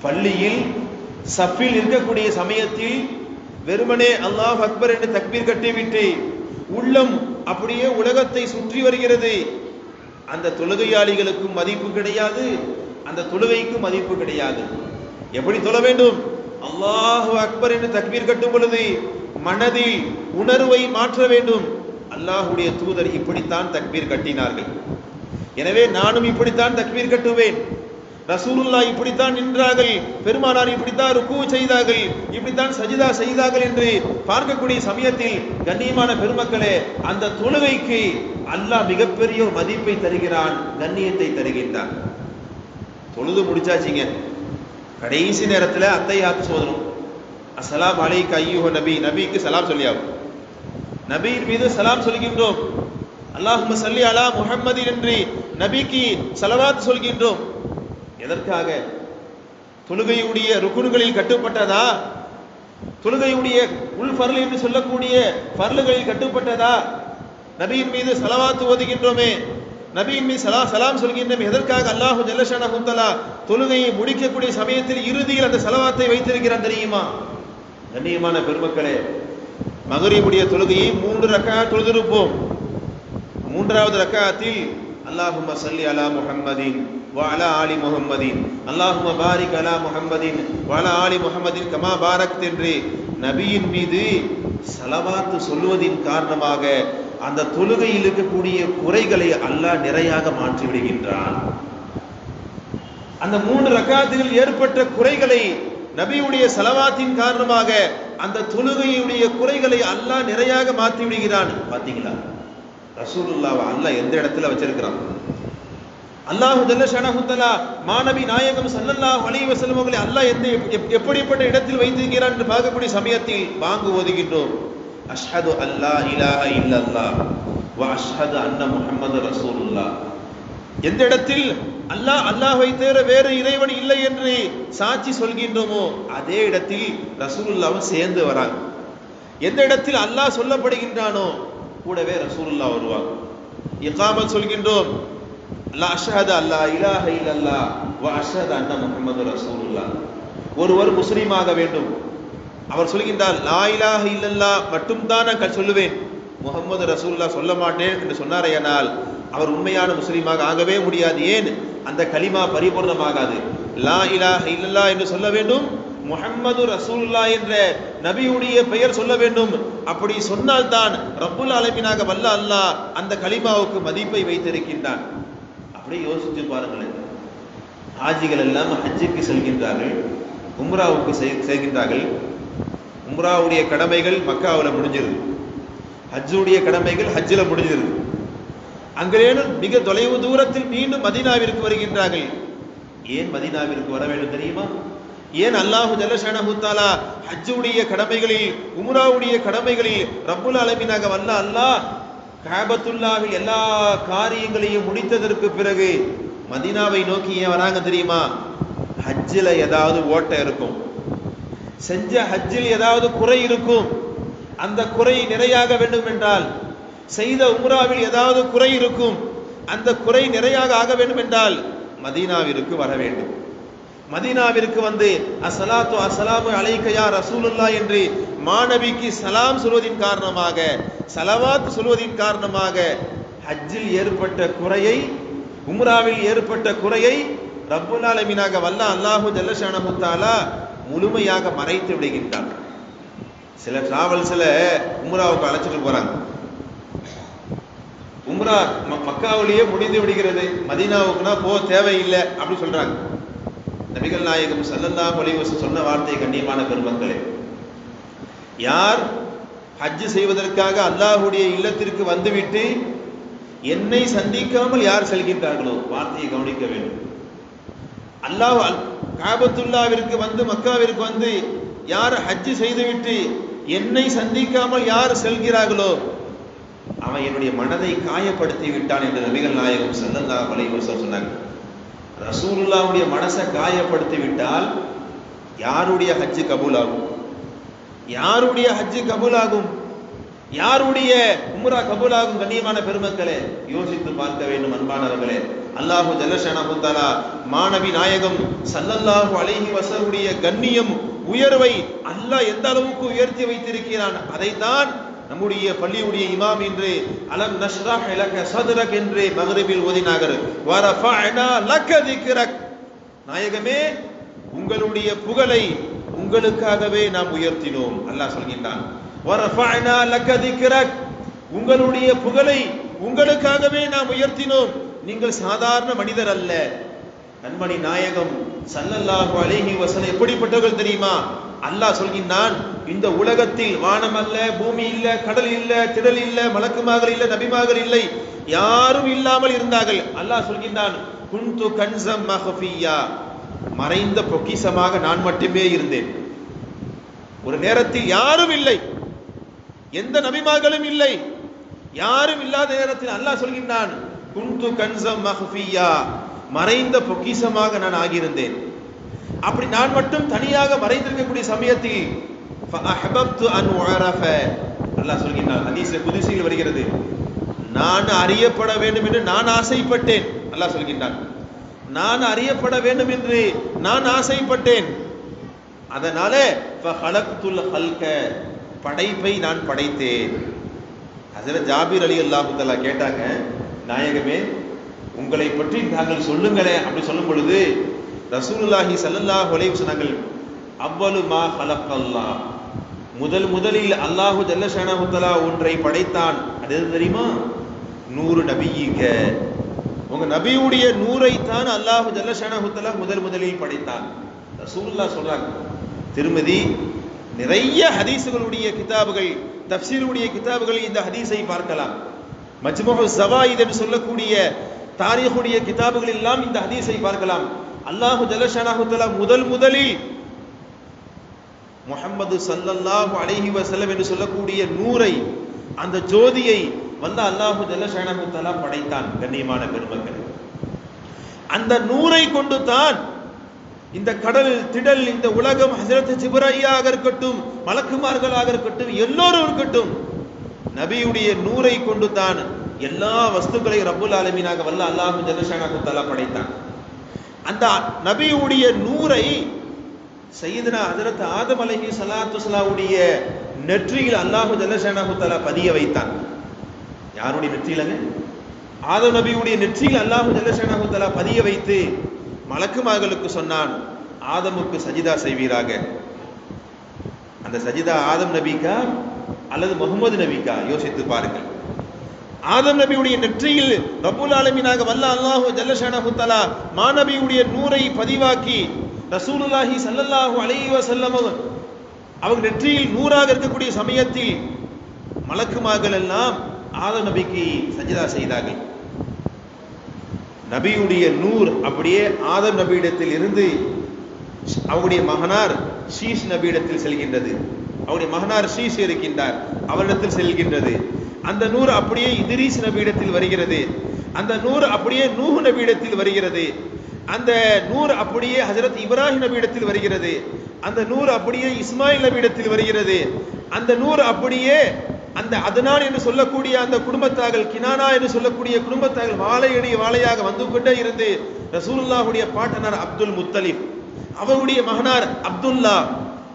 பள்ளியில் சஃபில் இருக்கக்கூடிய சமயத்தில் வெறுமனே அல்லாஹ் அக்பர் என்று தக்பீர் கட்டிவிட்டு உள்ளம் அப்படியே உலகத்தை சுற்றி வருகிறது. அந்த தொழுகையாளிகளுக்கும் மதிப்பு கிடையாது, அந்த தொழுகைக்கும் மதிப்பு கிடையாது. எப்படி தொழ வேண்டும்? அல்லாஹு அக்பர் என்று தக்பீர் கட்டும் பொழுது மனதில் உணர்வை மாற்ற வேண்டும். அல்லாஹுடைய தூதர் இப்படித்தான் தக்பீர் கட்டினார்கள், எனவே நானும் இப்படித்தான் தக்பீர் கட்டுவேன். ரசூலுல்லாஹ் இப்படித்தான் நின்றார்கள், பெருமானார் இப்படித்தான் ருக்கு செய்தார்கள், இப்படித்தான் சஜிதா செய்தார்கள் என்று பார்க்கக்கூடிய சமயத்தில் கண்ணியமான பெருமக்களே, அந்த தொழுகைக்கு அல்லாஹ் மிகப்பெரிய ஒரு மதிப்பை தருகிறான், கண்ணியத்தை தருகின்றான். தொழுது முடிச்சாச்சுங்க, கடைசி நேரத்தில் அத்தையாத்து சோதனம். அஸ்ஸலாமு அலைக்க அய்யுஹ நபி, நபிக்கு சலாம் சொல்லியாகும். நபியின் மீது சலாம் சொல்கின்றோம். அல்லாஹும்ம ஸல்லி அலா முஹம்மதின் என்று நபிக்கு ஸலவாத் சொல்கின்றோம். எதற்காக? தொழுகையுடைய ருக்குன்களில் கட்டுப்பட்டதா? தொழுகையுடைய உள் ஃபர்ல் என்று சொல்லக்கூடிய ஃபர்லுகளில் கட்டுப்பட்டதா? நபியின் மீது ஸலவாத் ஓதுகின்றோமே, நபியின் மீது சலாம் சொல்கின்றோம். எதற்காக? அல்லாஹு ஜல்ல ஷஅனஹு தஆலா தொழுகையை முடிக்கக்கூடிய சமயத்தில் இறுதியில் அந்த ஸலவாத்தை வைத்திருக்கிறான் தெரியுமா? கண்ணியமான பெருமக்களே, மக்ரிபுடைய தொழுகையை 3 ரக்அத் தொழுதிருப்போம். 3வது ரக்அத்தில் அல்லாஹும்ம ஸல்லி அலா முஹம்மதின் வ அலா ஆலி முஹம்மதின் அல்லாஹும்ம பாரிக் அலா முஹம்மதின் வ அலா ஆலி முஹம்மதின் கமா பாரக்த் என்று நபியின் மீது ஸலவாத் சொல்வதின் காரணமாக அந்த தொழுகையில் இருக்கக்கூடிய குறைகளை அல்லாஹ் நிறையாக மாற்றி விடுகின்றான். அந்த 3 ரக்அத்துகளில் ஏற்பட்ட குறைகளை நபியுடைய ஸலவாத்தின் காரணமாக அந்த தொழுகையுடைய குறைகளை அல்லாஹ் நிறையாக மாற்றி விடுகிறான். பாத்தீங்களா? ரசூலுல்லாஹ் அல்லாஹ் எந்த இடத்துல வச்சிருக்கிறான்? அல்லாஹு ஜல்ல ஷஅனஹு தஆலா மாநபி நாயகம் ஸல்லல்லாஹு அலைஹி வஸல்லம் அவர்களை அல்லாஹ் எப்படிப்பட்ட இடத்தில் வைத்திருக்கிறான் என்று பார்க்கக்கூடிய சமயத்தில் வாங்கு ஓதுகின்றோம். அஷ்ஹது அல்லா இலாஹ இல்லல்லாஹ் வ அஷ்ஹது அன்ன முஹம்மது ரசூலுல்லாஹ். எந்த இடத்தில் அல்லாஹ்வை தவிர வேறு இறைவன் இல்லை என்று சாட்சி சொல்கின்றோமோ அதே இடத்தில் ரசூலுல்லாஹ்வும் சேர்ந்து வராங்க. எந்த இடத்தில் அல்லாஹ் சொல்லப்படுகின்றானோ கூடவே ரசூலுல்லாஹ் வருவாங்க. இகாமத் சொல்கின்றோம், லா அஷ்ஹது அல்லா இலாஹ இல்லல்லாஹ் வ அஷ்ஹது அன்ன முஹம்மது ரசூலுல்லாஹ். ஒருவர் முஸ்லீமாக வேண்டும், அவர் சொல்கின்றார் லா இலாஹ இல்லல்லாஹ் மட்டும் தான் நான் சொல்லுவேன், முஹம்மது ரசூலுல்லாஹ் சொல்ல மாட்டேன் என்று சொன்னாரேயானால் அவர் உண்மையான முஸ்லீமாக ஆகவே முடியாது. ஏன்? அந்த கலிமா பரிபூர்ணமாகாது. லா இலாஹ இல்லல்லாஹ் என்று சொல்ல வேண்டும், முஹம்மது ரசூலுல்லாஹ் என்ற நபியுடைய பெயர் சொல்ல வேண்டும். அப்படி சொன்னால்தான் ரப்புல் ஆலமீனாக வல்ல அல்லாஹ் அந்த கலிமாவுக்கு மதிப்பை வைத்திருக்கின்றான். அப்படியே யோசிச்சு பாருங்களேன். ஹாஜிகள் எல்லாம் ஹஜ்ஜுக்கு செல்கின்றார்கள், உம்ராவுக்கு செய்கின்றார்கள். உம்ராவுடைய கடமைகள் மக்காவில் முடிஞ்சிருது, ஹஜ்ஜுடைய கடமைகள் ஹஜ்ஜில் முடிஞ்சிருது. அங்கேனும் மிக தொலைவு தூரத்தில் மீண்டும் மதீனாவிற்கு வருகின்றார்கள். ஏன் மதீனாவிற்கு வர வேண்டும் தெரியுமா? ஏன்? அல்லாஹு ஜல்ல ஷஅனஹு தஆலா ஹஜ்ஜுடைய கடமைகளில் உம்ராவுடைய கடமைகளில் ரப்புல் ஆலமீனாக வல்ல அல்லாஹ் கஅபத்துல்லாஹில் எல்லா காரியங்களையும் முடித்ததற்கு பிறகு மதீனாவை நோக்கி ஏன் வராங்க தெரியுமா? ஹஜ்ஜில் ஏதாவது ஓட்டை இருக்கும், செஞ்ச ஹஜ்ஜில் ஏதாவது குறை இருக்கும், அந்த குறை நிறையாக வேண்டும் என்றால், செய்த உம்ராவில் ஏதாவது குறை இருக்கும், அந்த குறை நிறையாக ஆக வேண்டும் என்றால் மதீனாவிற்கு வர வேண்டும். மதீனாவிற்கு வந்து அஸ்ஸலாத்து அஸ்ஸலாமு அலைக்க யா ரசூலுல்லாஹ் என்று மாநபிக்கு சலாம் சொல்வதின் காரணமாக, ஸலவாத் சொல்வதின் காரணமாக ஹஜ்ஜில் ஏற்பட்ட குறையை, உம்ராவில் ஏற்பட்ட குறையை ரப்புல் ஆலமீனாக வல்ல அல்லாஹு ஜல்ல ஷஅனஹு தஆலா முழுமையாக மறைத்து விடுகின்றான். சில டிராவல்ஸ்ல உம்ராவுக்கு அழைச்சிட்டு போறாங்க, உம்ரா மக்காவிலேயே முடிந்து விடுகிறது, மதீனாவுக்குனா போக தேவையில்லை அப்படி சொல்றாங்க. நபிகள் நாயகம் ஸல்லல்லாஹு அலைஹி வஸல்லம் சொன்ன வார்த்தை, கண்ணியமான பெருமக்களே, யார் ஹஜ் செய்வதற்காக அல்லாஹ்வுடைய இல்லத்திற்கு வந்துவிட்டு என்னை சந்திக்காமல் யார் செல்கின்றார்களோ, வார்த்தையை கவனிக்க வேண்டும். அல்லாஹ் காபத்துல்லாவிற்கு வந்து மக்காவிற்கு வந்து யார் ஹஜ் செய்துவிட்டு என்னை சந்திக்காமல் யார் செல்கிறார்களோ அவன் என்னுடைய மனதை காயப்படுத்தி விட்டான் என்று நபிகள் நாயகம் ஸல்லல்லாஹு அலைஹி வஸல்லம் சொன்னாங்க. ரசூலுல்லாஹ்வுடைய மனசை காயப்படுத்தி விட்டால் யாருடைய ஹஜ் கபூலாகும்? யாருடைய ஹஜ் கபூலாகும்? யாருடைய உம்ரா கபூலாகும்? கண்ணியமான பெருமக்களே, யோசித்து பார்க்க வேண்டும் அன்பானவர்களே. அல்லாஹு ஜல்லஷானஹு தஆலா மாநபி நாயகம் ஸல்லல்லாஹு அலைஹி வஸல்லுடைய கண்ணியம் உயர்வை அல்லாஹ் எந்த அளவுக்கு உயர்த்தி வைத்திருக்கிறான். அதைத்தான் நம்முடைய பள்ளியுடைய இமாம் என்று அலம் நஷ்ரஹ் லக சத்ரக் என்று மக்ரிபில் ஓதினார்கள். வ ரஃபஅனா லக திக்ரக், நாயகமே உங்களுடைய புகழை உங்களுக்காகவே நாம் உயர்த்தினோம். அல்லாஹ் சொல்கின்றான், வ ரஃபஅனா லக திக்ரக், உங்களுடைய புகழை உங்களுக்காகவே நாம் உயர்த்தினோம். நீங்கள் சாதாரண மனிதர் அல்ல. கண்மணி நாயகம் ஸல்லல்லாஹு அலைஹி வஸல்லம் எப்படிப்பட்டவர்கள் தெரியுமா? அல்லாஹ் சொல்கின்றான், இந்த உலகத்தில் வானம் அல்ல, பூமி இல்ல, கடல் இல்ல, திடல் இல்ல, மலக்குமார்கள் இல்ல, நபிமார்கள் இல்லை, யாரும் இல்லாமல் இருந்தார்கள். அல்லாஹ் சொல்கின்றான், குன்து கன்ஸம் மஹ்ஃபியா, மறைந்த பொக்கிஷமாக நான் மட்டுமே இருந்தேன். ஒரு நேரத்தில் யாரும் இல்லை, எந்த நபிமார்களும் இல்லை, யாரும் இல்லாத நேரத்தில் அல்லாஹ் சொல்கின்றான், குன்து கன்ஸம் மஹ்ஃபியா, மறைந்த பொக்கிஷமாக நான் ஆகியிருந்தேன். அப்படி நான் மட்டும் தனியாக மறைந்திருக்கக்கூடிய சமயத்தில் ஃபஅஹ்பப்து அன் உஅரஃப, அல்லாஹ் சொல்கிறான், ஹதீஸ் குதுஸில் வருகிறது, நான் அறியப்பட வேண்டும் என்று நான் ஆசைப்பட்டேன். அல்லாஹ் சொல்கிறான், நான் அறியப்பட வேண்டும் என்று நான் ஆசைப்பட்டேன். அதனால ஃபஹலக்துல் ஹல்க, படைப்பை நான் படைத்தேன். ஹஜ்ரத் ஜாபிர் ரலியல்லாஹு தஆலா கேட்டாங்க, நாயகமே உங்களை பற்றி தாங்கள் சொல்லுங்களேன். அப்படி சொல்லும் பொழுது ரசூலுல்லாஹி ஸல்லல்லாஹு அலைஹி வஸல்லம் சொன்னார்கள், அவ்வலு மா ஹலக்கல்லாஹ், முதலில் அல்லாஹு ஜல்லஷானஹு தஆலா ஒன்றை படைத்தான். அது எது தெரியுமா? நூறு நபியிக, உங்க நபியுடைய நூரை தான் அல்லாஹு ஜல்லஷானஹு தஆலா முதலில் படைத்தான். ரசூலுல்லாஹ் சொல்றாங்க. திருமதி நிறைய ஹதீஸுகளுடைய கிதாபுகள், தஃப்சீருடைய கிதாபுகள் இந்த ஹதீஸை பார்க்கலாம். மஜ்முஉ ஸவாயித் என்று சொல்லக்கூடிய தாரீஹுடைய கிதாபுகள் எல்லாம் இந்த ஹதீஸை பார்க்கலாம். அல்லாஹு ஜல்லஷானஹு தஆலா முதலில் முஹம்மது ஸல்லல்லாஹு அலைஹி வஸல்லம் என்று சொல்லக்கூடிய நூரை, அந்த ஜோதியை வந்து அல்லாஹு ஜல்லஷானஹு தஆலா படைத்தான். கண்ணியமான பெருமக்களே, அந்த நூரை கொண்டு தான் இந்த கடல் திடல், இந்த உலகம், ஹஜ்ரத் ஜிப்ராயிலாக இருக்கட்டும், மலக்குமார்களாக இருக்கட்டும், எல்லோரும் இருக்கட்டும், நபியுடைய நூரை கொண்டு தான் எல்லா வஸ்துக்களை ரப்புல் ஆலமீனாக வல்ல அல்லாஹு ஜல்லஷானஹு தஆலா படைத்தான். அந்த நபியுடைய நூரை சையதுனா ஹஜ்ரத் ஆதம் அலைஹிஸ்ஸலாத்து வஸ்ஸலாமுடைய நெற்றியில் அல்லாஹு ஜல்லஷானஹு தஆலா பதிய வைத்தான். யாருடைய நெற்றியிலங்க? ஆதம் நபியுடைய நெற்றியில் அல்லாஹு ஜல்லஷானஹு தஆலா பதிய வைத்து மலக்குமார்களுக்கு சொன்னான், ஆதமுக்கு சஜிதா செய்வீராக. அந்த சஜிதா ஆதம் நபிக்கா அல்லது முஹம்மது நபிக்கா? யோசித்து பாருங்கள். ஆதம் நபியுடைய நெற்றியில் ரப்புல் ஆலமீனாக வல்ல அல்லாஹு ஜல்லஷானஹு தஆலா மாநபியுடைய நூரை பதிவாக்கி ரசூலுல்லாஹி ஸல்லல்லாஹு அலைஹி வஸல்லம் அவங்க நெற்றியில் நூறாக இருக்கக்கூடிய சமயத்தில் மலக்குமார்கள் எல்லாம் ஆதம் நபிக்கு சஜிதா செய்தார்கள். நபியுடைய நூர் அப்படியே ஆதம் நபியிடத்தில் இருந்து அவருடைய மகனார் ஷீஷ் நபியிடத்தில் செல்கின்றது. அவருடைய மகனார் ஷீஷ் இருக்கின்றார், அவரிடத்தில் செல்கின்றது. அந்த நூறு அப்படியே இத்ரீஸ் நபியிடத்தில் வருகிறது. அந்த நூறு அப்படியே நூஹ் நபியிடத்தில் வருகிறது. அந்த நூறு அப்படியே ஹஜ்ரத் இப்ராஹிம் நபியிடத்தில் வருகிறது. அந்த நூறு அப்படியே இஸ்மாயில் நபியிடத்தில் வருகிறது. அந்த நூறு அப்படியே அந்த அதனான் என்று சொல்லக்கூடிய அந்த குடும்பத்தார்கள், கினானா என்று சொல்லக்கூடிய குடும்பத்தார்கள் வாழையடி வாழையாக வந்து கொண்டே இருந்து ரசூலுல்லாஹுடைய பாட்டனார் அப்துல் முத்தலிப், அவருடைய மகனார் அப்துல்லா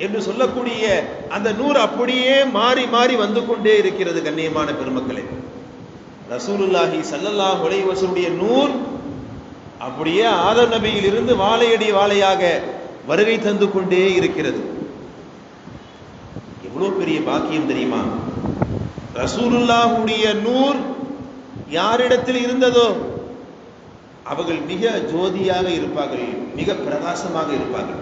என்று சொல்லக்கூடிய அந்த நூறு அப்படியே மாறி மாறி வந்து கொண்டே இருக்கிறது. கண்ணியமான பெருமக்களே, ரசூலுல்லாஹி ஸல்லல்லாஹு அலைஹி வஸல்லுடைய நூர் அப்படியே ஆதம் நபியில் இருந்து வாழையடி வாழையாக வருகை தந்து கொண்டே இருக்கிறது. எவ்வளவு பெரிய பாக்கியம் தெரியுமா? ரசூலுல்லாஹுடைய நூர் யாரிடத்தில் இருந்ததோ அவர்கள் மிக ஜோதியாக இருப்பார்கள், மிக பிரகாசமாக இருப்பார்கள்.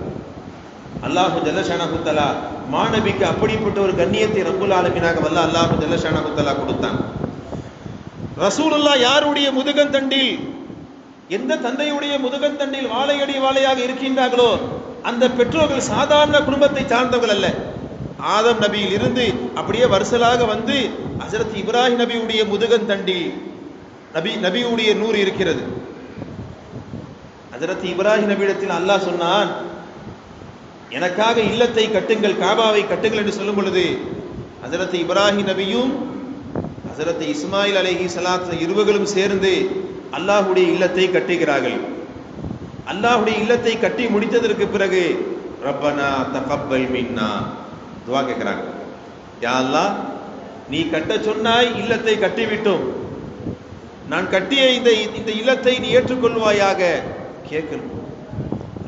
அல்லாஹு ஜல்லஷானஹு தஆலா மாநபிக்கு அப்படிப்பட்ட ஒரு கண்ணியத்தை ரப்புல் ஆலமீனாக வல்ல அல்லாஹு ஜல்லஷானஹு தஆலா கொடுத்தான். ரசூலுல்லாஹ் யாருடைய முதுகந்தண்டில், எந்த தந்தையுடைய முதுகந்தண்டில் வாழையடி வாழையாக இருக்கின்றார்களோ அந்த பெற்றோர்கள் சாதாரண குடும்பத்தை சார்ந்தவர்கள் அல்ல. ஆதம் நபியில் இருந்து அப்படியே வருசலாக வந்து ஹஜ்ரத் இப்ராஹிம் நபியுடைய முதுகந்தண்டில் நபியுடைய நூறு இருக்கிறது. ஹஜ்ரத் இப்ராஹிம் நபியிடத்தில் அல்லாஹ் சொன்னான், எனக்காக இல்லத்தை கட்டுங்கள், காபாவை கட்டுங்கள் என்று சொல்லும் பொழுது ஹஜ்ரத் இப்ராஹிம் நபியும் ஹஜ்ரத் இஸ்மாயில் அலைஹிஸ்ஸலாத்து இருவர்களும் சேர்ந்து அல்லாஹ்வுடைய இல்லத்தை கட்டுகிறார்கள். அல்லாஹ்வுடைய இல்லத்தை கட்டி முடித்ததற்கு பிறகு ரப்பனா தகப்பல் மின்னா துஆ கேட்கிறாங்க. யா அல்லாஹ், நீ கட்ட சொன்னாய், இல்லத்தை கட்டிவிட்டோம், நான் கட்டிய இந்த இல்லத்தை நீ ஏற்றுக்கொள்வாயாக கேட்கணும்.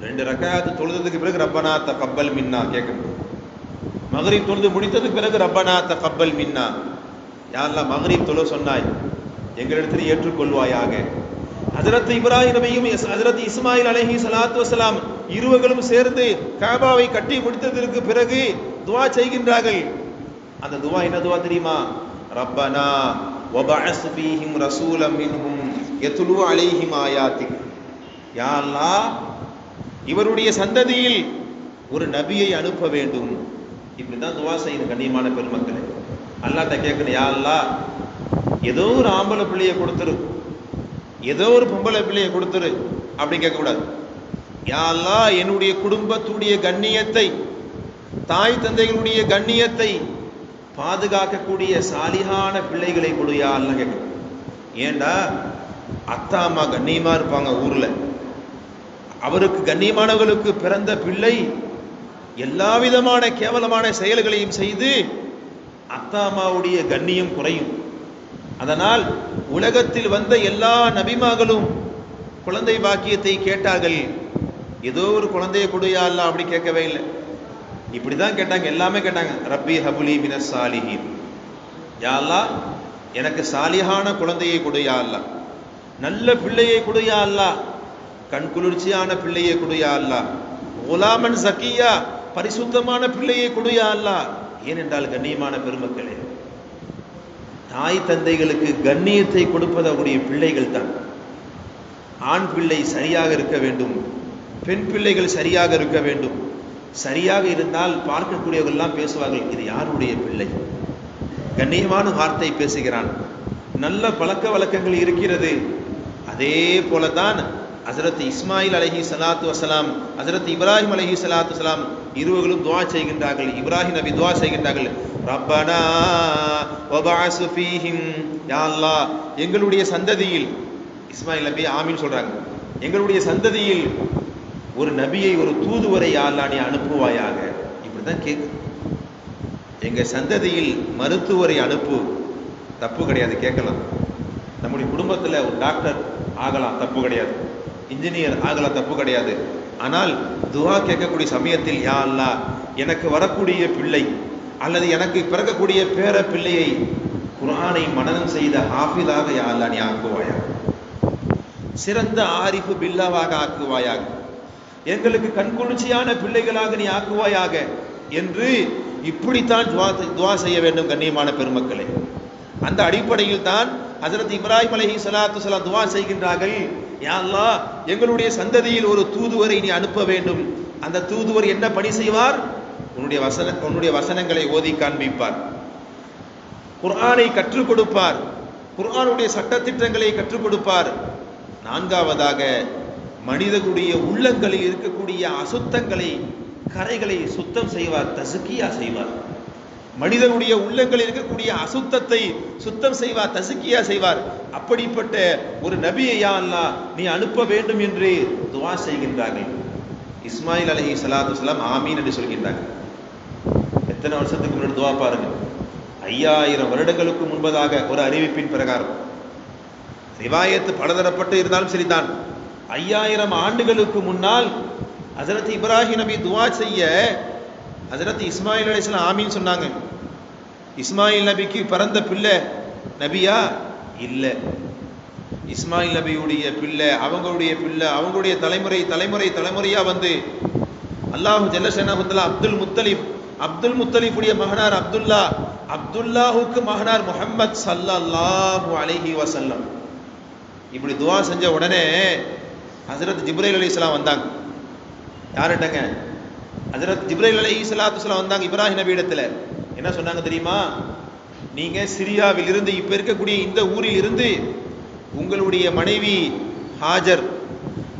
2 ரக்காத் தொழுததுக்கு பிறகு ரப்பனா தகப்பல் மின்னா கேட்கணும். மக்ரிப் தொழுது முடித்ததுக்கு பிறகு ரப்பனா தகப்பல் மின்னா, யா அல்லாஹ் மக்ரிப் தொழ சொன்னாய், எங்களிடத்தில் ஏற்றுக்கொள்வாயாக. ஹஜ்ரத் இப்ராஹிம் நபியும் ஹஜ்ரத் இஸ்மாயில் அலைஹி ஸலாத்து வஸலாம் இருவர்களும் சேர்ந்து கஅபாவை கட்டி முடித்ததற்கு பிறகு துஆ செய்கின்றார்கள். அந்த துஆ என்ன துஆ தெரியுமா? ரப்பனா வபஅஸ் ஃபீஹிம் ரசூலம் மின்ஹும் யத்லு அலைஹிம் ஆயாத்திக். யா அல்லாஹ், இவருடைய சந்ததியில் ஒரு நபியை அனுப்ப வேண்டும். இப்படிதான் துஆ செய்யணும் கண்ணியமான பெருமக்களே. அல்லாஹ்ட்ட கேட்கணும், யா அல்லாஹ், ஏதோ ஒரு ஆம்பளை பிள்ளையை கொடுத்துரு, ஏதோ ஒரு பொம்பளை பிள்ளையை கொடுத்துரு அப்படி கேட்கக்கூடாது. யா அல்லாஹ், என்னுடைய குடும்பத்துடைய கண்ணியத்தை, தாய் தந்தைகளுடைய கண்ணியத்தை பாதுகாக்கக்கூடிய சாலிகான பிள்ளைகளை கொடு யா அல்லாஹ் கேட்கணும். ஏண்டா அத்தா அம்மா கண்ணியமா இருப்பாங்க ஊர்ல, அவருக்கு கண்ணியமானவர்களுக்கு பிறந்த பிள்ளை எல்லா விதமான கேவலமான செயல்களையும் செய்து அத்தா அம்மாவுடைய கண்ணியம் குறையும். அதனால் உலகத்தில் வந்த எல்லா நபிமார்களும் குழந்தை பாக்கியத்தை கேட்டார்கள். ஏதோ ஒரு குழந்தையை கொடு யா அல்லாஹ் அப்படி கேட்கவே இல்லை. இப்படிதான் கேட்டாங்க, எல்லாமே கேட்டாங்க. ரப்பி ஹபுலி மினஸ் சாலிஹீன், யா அல்லாஹ் எனக்கு சாலிஹான குழந்தையை கொடு யா அல்லாஹ், நல்ல பிள்ளையை கொடு யா அல்லாஹ், கண் குளிர்ச்சியான பிள்ளையை கொடு யா அல்லாஹ், குலாமன் சக்கியா பரிசுத்தமான பிள்ளையை கொடு யா அல்லாஹ். ஏனென்றால் கண்ணியமான பெருமக்களே, தாய் தந்தைகளுக்கு கண்ணியத்தை கொடுப்பது அவருடைய பிள்ளைகள் தான். ஆண் பிள்ளை சரியாக இருக்க வேண்டும், பெண் பிள்ளைகள் சரியாக இருக்க வேண்டும். சரியாக இருந்தால் பார்க்கக்கூடியவர்கள்லாம் பேசுவார்கள், இது யாருடைய பிள்ளை, கண்ணியமான வார்த்தை பேசுகிறான், நல்ல பழக்க வழக்கங்கள் இருக்கிறது. அதே போலதான் ஹஜ்ரத் இஸ்மாயில் அலைஹி ஸலாத்து வஸலாம், ஹஜ்ரத் இப்ராஹிம் அலைஹி ஸலாத்து வஸலாம் இருவர்களும் துஆ செய்கின்றார்கள். இப்ராஹிம் நபி துஆ செய்கின்றார்கள், ரப்பனா வபஅஸ் ஃபீஹிம், யா அல்லாஹ் எங்களுடைய சந்ததியில், இஸ்மாயில் நபி ஆமீன் சொல்றாங்க, எங்களுடைய சந்ததியில் ஒரு நபியை, ஒரு தூதுவரை யா அல்லாஹ் நீ அனுப்புவாயாக. இப்படிதான் கேட்கு. எங்க சந்ததியில் மருத்துவரை அனுப்பு, தப்பு கிடையாது, கேட்கலாம். நம்முடைய குடும்பத்தில் ஒரு டாக்டர் ஆகலாம், தப்பு கிடையாது, இன்ஜினியர் ஆகலாம், தப்பு கிடையாது. ஆனால் துஆ கேட்கக்கூடிய சமயத்தில் யா அல்லாஹ் எனக்கு வரக்கூடிய பிள்ளை அல்லது எனக்கு பிறக்கக்கூடிய பேர பிள்ளையை குர்ஆனை மனனம் செய்த ஹாஃபிதாக யா அல்லாஹ் நீ ஆக்குவாயாக, சிறந்த ஆரிஃபு பில்லாவாக ஆக்குவாயாக, எங்களுக்கு கண்குளிர்ச்சியான பிள்ளைகளாக நீ ஆக்குவாயாக என்று இப்படித்தான் துஆ செய்ய வேண்டும் கண்ணியமான பெருமக்களே. அந்த அடிப்படையில் தான் ஹஜ்ரத் இப்ராஹிம் அலைஹி ஸலாத்து வஸலாம் துஆ செய்கின்றார்கள், யா அல்லாஹ் எங்களுடைய சந்ததியில் ஒரு தூதுவரை நீ அனுப்ப வேண்டும். அந்த தூதுவர் என்ன பணி செய்வார்? உன்னுடைய வசனங்களை ஓதி காண்பிப்பார், குர்ஆனை கற்றுக் கொடுப்பார், குர்ஆனுடைய சட்டத்திட்டங்களை கற்றுக் கொடுப்பார். 4வதாக மனிதனுடைய உள்ளங்களில் இருக்கக்கூடிய அசுத்தங்களை, கரைகளை சுத்தம் செய்வார், தஸ்கியா செய்வார். மனிதனுடைய உள்ளங்களில் இருக்கக்கூடிய அசுத்தத்தை சுத்தம் செய்வார், தஸ்கியா செய்வார். அப்படிப்பட்ட ஒரு நபியை யா அல்லாஹ் நீ அனுப்ப வேண்டும் என்று துஆ செய்கின்றார்கள். இஸ்மாயில் அலைஹி ஸலாத்து வஸலாம் ஆமீன் என்று சொல்கின்றார்கள். எத்தனை வருஷத்துக்கு முன்னாடி துஆ பாருங்க, 5000 வருடங்களுக்கு முன்பதாக ஒரு அறிவிப்பின் பிரகாரம். ரிவாயத்து பலதரப்பட்டு இருந்தாலும் சரிதான். 5000 ஆண்டுகளுக்கு முன்னால் ஹஜ்ரத் இப்ராஹிம் நபி துஆ செய்ய ஹஜ்ரத் இஸ்மாயில் அலைஹிஸ்ஸலாம் ஆமீன் சொன்னாங்க. இஸ்மாயில் நபிக்கு பிறந்த பிள்ளை நபியா? இல்லை. இஸ்மாயில் நபியுடைய பிள்ளை, அவங்களுடைய பிள்ளை, அவங்களுடைய தலைமுறையா வந்து அல்லாஹு ஜல்ல ஷஅனஹு தஆலா அப்துல் முத்தலிஃபுடைய மகனார் அப்துல்லா, அப்துல்லாஹுக்கு மகனார் முஹம்மத் ஸல்லல்லாஹு அலைஹி வஸல்லம். இப்படி துஆ செஞ்ச உடனே ஹஜ்ரத் ஜிப்ரீல் அலைஹிஸ்ஸலாம் வந்தாங்க. யார்ட்டங்க? ஹஜ்ரத் ஜிப்ரீல் அலைஹிஸ்ஸலாத்து வஸலாம் வந்தாங்க இப்ராஹிம் நபி இடத்துல. என்ன சொன்னாங்க தெரியுமா? நீங்க சிரியாவில் இருந்து, இப்ப இருக்கக்கூடிய இந்த ஊரில் இருந்து உங்களுடைய மனைவி ஹாஜர்,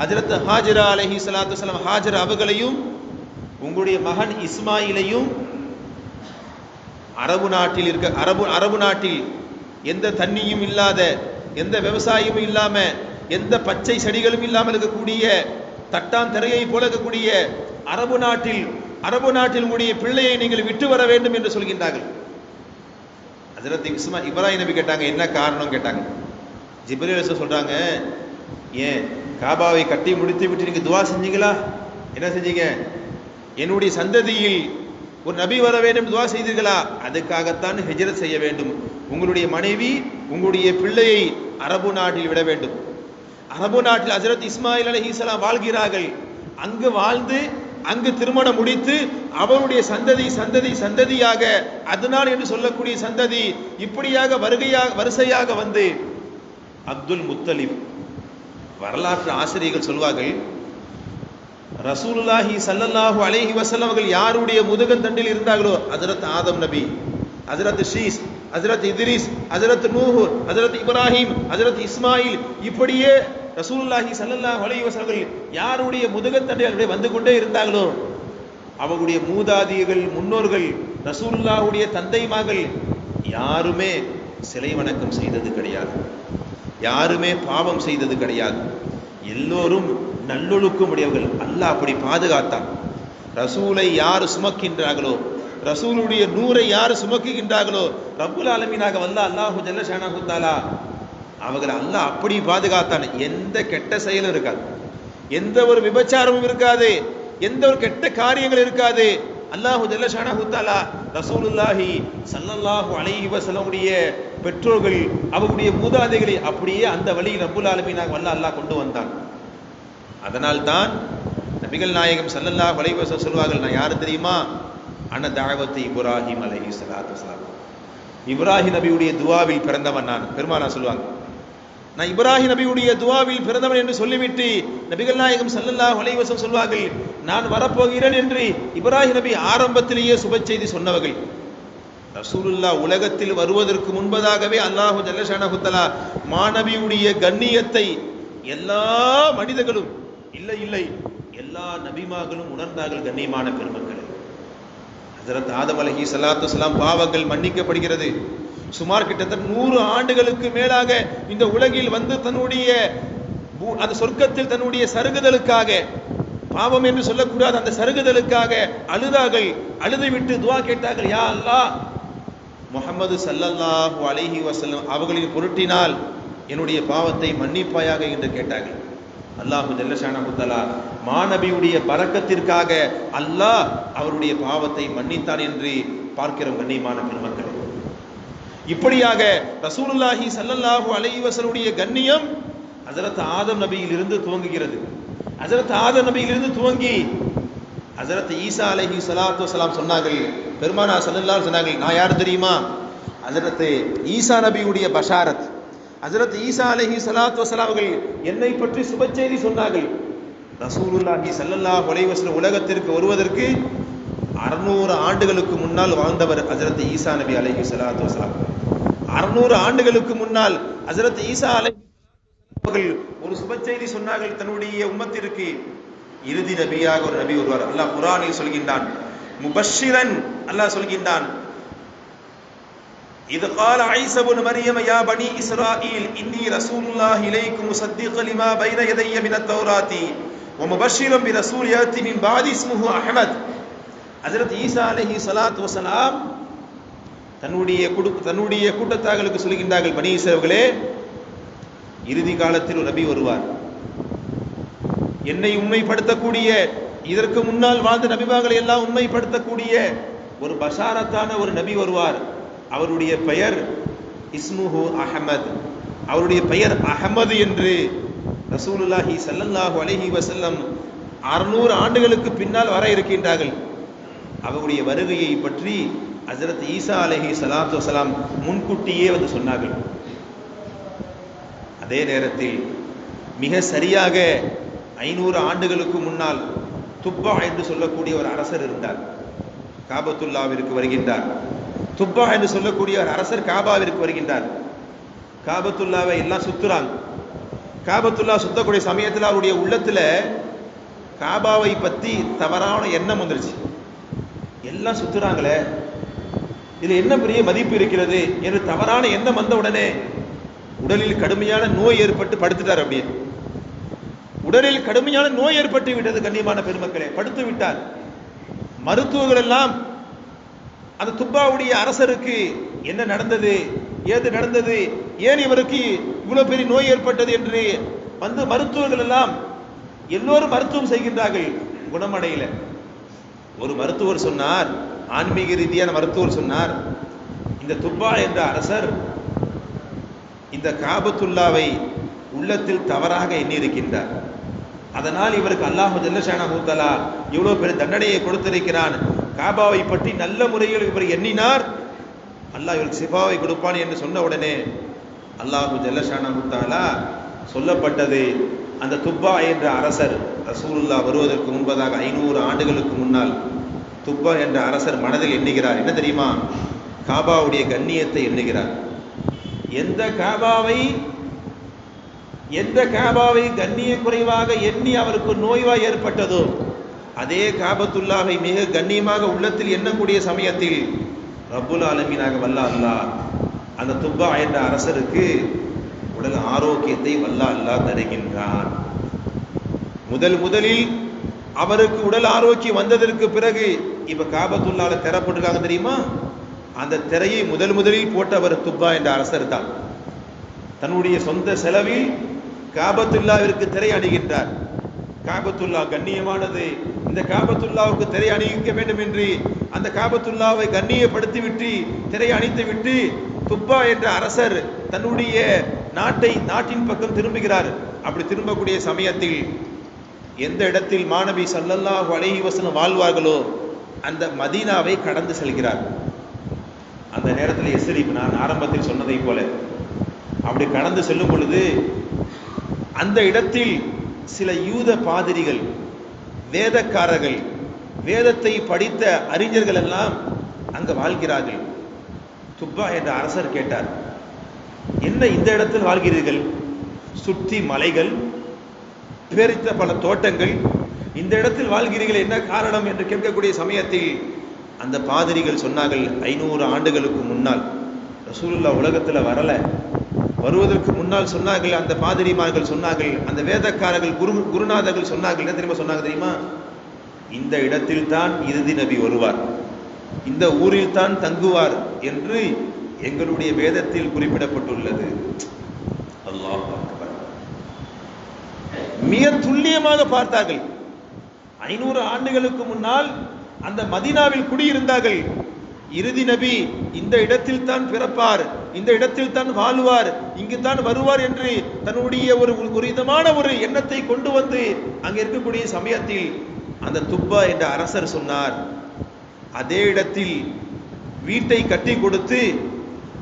ஹஜ்ரத் ஹாஜரா அலைஹிஸ்ஸலாத்து வஸலாம், ஹாஜர் அவர்களையும் உங்களுடைய மகன் இஸ்மாயிலையும் அரபு நாட்டில் எந்த தண்ணியும் இல்லாத, எந்த விவசாயமும் இல்லாம எந்த பச்சை செடிகளும் இல்லாமல் இருக்கக்கூடிய தட்டான் திரையை போல இருக்கக்கூடிய அரபு நாட்டில் உடைய பிள்ளையை நீங்கள் விட்டு வர வேண்டும் என்று சொல்கின்றார்கள். ஹஜ்ரத் இப்ராஹிம் நபி கேட்டாங்க, என்ன காரணம் கேட்டாங்க. ஜிப்ரீல் சொல்றாங்க, ஏன் காபாவை கட்டி முடித்து விட்டு நீங்க துவா செஞ்சீங்களா? என்ன செஞ்சீங்க? என்னுடைய சந்ததியில் ஒரு நபி வர வேண்டும் துவா செய்தீர்களா? அதுக்காகத்தான் ஹிஜ்ரத் செய்ய வேண்டும். உங்களுடைய மனைவி உங்களுடைய பிள்ளையை அரபு நாட்டில் விட வேண்டும். அரபு நாட்டில் ஹஜ்ரத் இஸ்மாயில் அலைஹிஸ்ஸலாம் வாழ்கிறார்கள். அங்கு வாழ்ந்து அங்கு திருமணம் முடித்து அவருடைய சந்ததியாக அதனால் என்று சொல்லக்கூடிய சந்ததி இப்படியாக வரிசையாக வந்து அப்துல் முத்தலிப். வரலாற்று ஆசிரியர்கள் சொல்வார்கள், ரசூலுல்லாஹி ஸல்லல்லாஹு அலைஹி வஸல்லம் அவர்கள் யாருடைய முதுகந்தண்டில் இருந்தார்களோ, ஹஜ்ரத் ஆதம் நபி, ஹஜ்ரத் ஷீஸ், ஹஜ்ரத் இத்ரீஸ், ஹஜ்ரத் நூஹ், ஹஜ்ரத் இப்ராஹிம், ஹஜ்ரத் இஸ்மாயில், இப்படியே ரசூலுல்லாஹி ஸல்லல்லாஹு அலைஹி வஸல்லம் யாருடைய முதுகத்தண்டில் வந்து கொண்டே இருந்தார்களோ அவர்களுடைய மூதாதியர்கள் முன்னோர்கள் ரசூலுல்லாஹுடைய தந்தைமார்கள் யாருமே சிலை வணக்கம் செய்தது கிடையாது, யாருமே பாவம் செய்தது கிடையாது, எல்லோரும் நல்லொழுக்கம் உடையவர்கள். அல்லாஹ் அப்படி பாதுகாத்தான். ரசூலை யார் சுமக்கின்றார்களோ, ரசூலுடைய நூரை யார் சுமக்குகின்றார்களோ, ரப்புல் ஆலமீனாக வல்ல அல்லாஹு ஜல்ல ஷானஹு தஆலா அவங்களை அல்லாஹ் அப்படி பாதுகாத்தான். எந்த கெட்ட செயலும் இருக்காது, எந்த ஒரு விபச்சாரமும் இருக்காது, எந்த ஒரு கெட்ட காரியங்கள் இருக்காது. அல்லாஹு ஜல்ல ஷானஹு தஆலா ரசூலுல்லாஹி ஸல்லல்லாஹு அலைஹி வஸல்லம் உடைய பெற்றோர்கள் அவருடைய மூதாதைகளை அப்படியே அந்த வழியில் ரப்புல் ஆலமீனாக வல்ல அல்லாஹ் கொண்டு வந்தான். அதனால்தான் நபிகள் நாயகம் ஸல்லல்லாஹு அலைஹி வஸல்லம் சொல்வார்கள், நான் யாரு தெரியுமா? அன தஅவத்து இப்ராஹிம் அலைஹிஸ்ஸலாத்து வஸலாம். இப்ராஹிம் நபியுடைய துஆவில் பிறந்தவன் நான். பெருமானா சொல்வாங்க, நான் இப்ராஹிம் நபியுடைய துஆவில் பிறந்தவன் என்று சொல்லிவிட்டு நபிகள் நாயகம் ஸல்லல்லாஹு அலைஹி வஸல்லம் சொல்வார்கள், நான் வரப்போகிறேன் என்று இப்ராஹிம் நபி ஆரம்பத்திலேயே சுப செய்தி சொன்னவர்கள். ரசூலுல்லாஹ் உலகத்தில் வருவதற்கு முன்பதாகவே அல்லாஹு ஜல்ல ஷானஹு தஆலா மாநபியுடைய கண்ணியத்தை எல்லா மனிதர்களும் இல்லை எல்லா நபிமார்களும் உணர்ந்தார்கள். கண்ணியமான பெருமக்களே, ஹஜ்ரத் ஆதம் அலைஹிஸ்ஸலாத்து வஸலாம் பாவங்கள் மன்னிக்கப்படுகிறது. சுமார் கிட்டத்தட்ட 100 ஆண்டுகளுக்கு மேலாக இந்த உலகில் வந்து தன்னுடைய அந்த சொர்க்கத்தில் தன்னுடைய சருகுதலுக்காக, பாவம் என்று சொல்லக்கூடாது அந்த சருகுதலுக்காக அழுதார்கள். அழுதுவிட்டு துஆ கேட்டார்கள், யா அல்லாஹ், முஹம்மது ஸல்லல்லாஹு அலைஹி வஸல்லம் அவர்களின் பொருட்டினால் என்னுடைய பாவத்தை மன்னிப்பாயாக என்று கேட்டார்கள். அல்லாஹு ஜல்ல ஷானஹு தஆலா மாநபியுடைய பரக்கத்திற்காக அல்லாஹ் அவருடைய பாவத்தை மன்னித்தான் என்று பார்க்கிறோம். கண்ணியமான பெருமக்களே, இப்படியாக ரசூலுல்லாஹி ஸல்லல்லாஹு அலைஹி வஸல்லுடைய கண்ணியம் ஹஜ்ரத் ஆதம் நபியிலிருந்து துவங்குகிறது. ஹஜ்ரத் ஆதம் நபியிலிருந்து துவங்கி ஹஜ்ரத் ஈசா அலைஹி ஸலாத்து வஸலாம் சொன்னார்கள், பெருமானா ஸல்லல்லாஹு அலைஹி சொன்னார்கள், நான் யார் தெரியுமா? ஹஜ்ரத் ஈசா நபியுடைய பஷாரத். ஹஜ்ரத் ஈசா அலைஹி ஸலாத்து வஸலாம் அவர்கள் என்னை பற்றி சுப செய்தி சொன்னார்கள். ரசூலுல்லாஹி ஸல்லல்லாஹு அலைஹி வஸல்லம் உலகத்திற்கு வருவதற்கு 600 ஆண்டுகளுக்கு முன்னால் வாழ்ந்தவர் ஹஜ்ரத் ஈசா நபி அலைஹி ஸலாத்து வஸலாம். 600 ஆண்டுகளுக்கு முன்னால் ஹஜ்ரத் ஈசா அலைஹி அவர்கள் ஒரு சுப செய்தி சொன்னார்கள் தன்னுடைய உம்மத்திற்கு. இறுதி நபியாக ஒரு நபி வருவார். அல்லாஹ் குர்ஆனில் சொல்கின்றான், முபஷ்ஷிரன், அல்லாஹ் சொல்கின்றான், இது قال عيسى ابن مريم يا بني اسرائيل اني رسول الله اليكم مصدقا لما بين يدي من التوراة ومبشرا برسول ياتي من بعد اسمه احمد. ஹஜ்ரத் ஈசா அலைஹி ஸலாத்து வஸலாம் தன்னுடைய கூட்டத்தார்களுக்கு சொல்கின்றார்கள், பனி இஸ்ரவேலே, இறுதி காலத்தில் ஒரு நபி வருவார். என்னை உண்மைப்படுத்தக்கூடிய, இதற்கு முன்னால் வாழ்ந்த நபிமார்களை எல்லாம் உண்மைப்படுத்தக்கூடிய ஒரு பஷாரத்தான ஒரு நபி வருவார். அவருடைய பெயர் இஸ்முஹு அஹமத். அவருடைய பெயர் அஹமது என்று ரசூலுல்லாஹி ஸல்லல்லாஹு அலைஹி வஸல்லம் 600 ஆண்டுகளுக்கு பின்னால் வர இருக்கின்றார்கள். அவருடைய வருகையை பற்றி ஹஜ்ரத் ஈசா அலைஹி ஸலாத்து வஸலாம் முன்கூட்டியே வந்து சொன்னார்கள். அதே நேரத்தில் மிக சரியாக 500 ஆண்டுகளுக்கு முன்னால் துப்பா என்று சொல்லக்கூடிய ஒரு அரசர் இருந்தார். காபத்துல்லாவிற்கு வருகின்றார். துப்பா என்று சொல்லக்கூடிய ஒரு அரசர் காபாவிற்கு வருகின்றார். காபத்துல்லாவை எல்லாம் சுத்துறாங்க. காபத்துல்லா சுத்தக்கூடிய சமயத்தில் அவருடைய உள்ளத்துல காபாவை பத்தி தவறான எண்ணம் வந்துருச்சு. எல்லாம் சுத்துறாங்களே, இதுல என்ன பெரிய மதிப்பு இருக்கிறது என்று தவறான எண்ணம் வந்த உடனே உடலில் கடுமையான நோய் ஏற்பட்டு படுத்துட்டார். அப்படியே உடலில் கடுமையான நோய் ஏற்பட்டு விட்டது. கண்ணியமான பெருமக்களே, படுத்து விட்டார். மருத்துவர்கள் எல்லாம் அந்த துப்பாவுடைய அரசருக்கு என்ன நடந்தது, ஏது நடந்தது, ஏன் இவருக்கு இவ்வளவு பெரிய நோய் ஏற்பட்டது என்று வந்து மருத்துவர்கள் எல்லாம் எல்லோரும் மருத்துவம் செய்கின்றார்கள், குணமடையில. ஒரு மருத்துவர் சொன்னார், ஆன்மீக ரீதியான மருத்துவர் சொன்னார், இந்த துப்பா என்ற அரசர் இந்த காபத்துல்லாவை உள்ளத்தில் தவறாக எண்ணி இருக்கின்றார். அதனால் இவருக்கு அல்லாஹ் ஜல்ல ஷானஹு தஆலா இவ்வளவு பெரிய தண்டனையை கொடுத்திருக்கிறான். காபாவை பற்றி நல்ல முறையில் இவர் எண்ணினார், அல்லாஹ் இவருக்கு சிஃபாவை கொடுப்பான் என்று சொன்ன உடனே அல்லாஹ் ஜல்ல ஷானஹு தஆலா சொல்லப்பட்டது, அந்த துப்பா என்ற அரசர் ரசூலுல்லாஹ் வருவதற்கு முன்பதாக 500 ஆண்டுகளுக்கு முன்னால் துப்பா என்ற அரசர் மனதில் எண்ணுகிறார். என்ன தெரியுமா? காபாவுடைய கண்ணியத்தை எண்ணுகிறார். எந்த காபாவை கண்ணிய குறைவாக எண்ணி அவருக்கு நோய்வாய் ஏற்பட்டதோ அதே காபத்துல்லாவை மிக கண்ணியமாக உள்ளத்தில் எண்ணக்கூடிய சமயத்தில் ரப்புல் ஆலமீனாக வல்ல அல்லாஹ் அந்த துப்பா என்ற அரசருக்கு உடல் ஆரோக்கியத்தை வல்ல அல்லாஹ் தருகின்றான். முதலில் அவருக்கு உடல் ஆரோக்கியம் வந்ததற்கு பிறகு இப்ப காபத்துல்லால திரை போட்டிருக்காங்க தெரியுமா? அந்த திரையை முதலில் போட்டவர் துப்பா என்ற அரசர் தான். தன்னுடைய சொந்த செலவில் காபத்துல்லாவிற்கு திரை அணிகின்றார். காபத்துல்லா கண்ணியமானது, இந்த காபத்துல்லாவுக்கு திரை அணிவிக்க வேண்டும் என்று அந்த காபத்துல்லாவை கண்ணியப்படுத்திவிட்டு திரை அணித்து விட்டு துப்பா என்ற அரசர் தன்னுடைய நாட்டின் பக்கம் திரும்புகிறார். அப்படி திரும்பக்கூடிய சமயத்தில் எந்த இடத்தில் மாநபி ஸல்லல்லாஹு அலைஹி வஸல்லம் வாழ்வார்களோ அந்த மதீனாவை கடந்து செல்கிறார். அந்த நேரத்தில் எஸ்ரிப், நான் ஆரம்பத்தில் சொன்னதை போல அப்படி கடந்து செல்லும் பொழுது அந்த இடத்தில் சில யூத பாதிரிகள், வேதக்காரர்கள், வேதத்தை படித்த அறிஞர்கள் எல்லாம் அங்க வாழ்கிறார்கள். துப்பா என்ற அரசர் கேட்டார், என்ன இந்த இடத்தில் வாழ்கிறீர்கள்? சுற்றி மலைகள், பேரித்த பல தோட்டங்கள், இந்த இடத்தில் வாழ்கிறீர்கள், என்ன காரணம் என்று கேட்கக்கூடிய சமயத்தில் அந்த பாதிரிகள் சொன்னார்கள், 500 ஆண்டுகளுக்கு முன்னால் ரசூலுல்லாஹ் உலகத்தில் வரல, வருவதற்கு முன்னால் சொன்னார்கள், அந்த பாதிரிமார்கள் சொன்னார்கள், அந்த வேதக்காரர்கள் குருநாதர்கள் சொன்னார்கள். என்ன தெரியுமா சொன்னாங்க தெரியுமா? இந்த இடத்தில் தான் இறுதி நபி வருவார், இந்த ஊரில் தான் தங்குவார் என்று எங்களுடைய வேதத்தில் குறிப்பிடப்பட்டுள்ளது. அல்லாஹ் அக்பர். மிக துல்லியமாக பார்த்தார்கள். 500 ஆண்டுகளுக்கு முன்னால் அந்த மதீனாவில் குடியிருந்தார்கள். இறுதி நபி இந்த இடத்தில் தான் பிறப்பார், இந்த இடத்தில் தான் வாழ்வார், இங்கு தான் வருவார் என்று தன்னுடைய ஒரு விதமான ஒரு எண்ணத்தை கொண்டு வந்து அங்கே இருக்கக்கூடிய சமயத்தில் அந்த துப்பா என்ற அரசர் சொன்னார், அதே இடத்தில் வீட்டை கட்டி கொடுத்து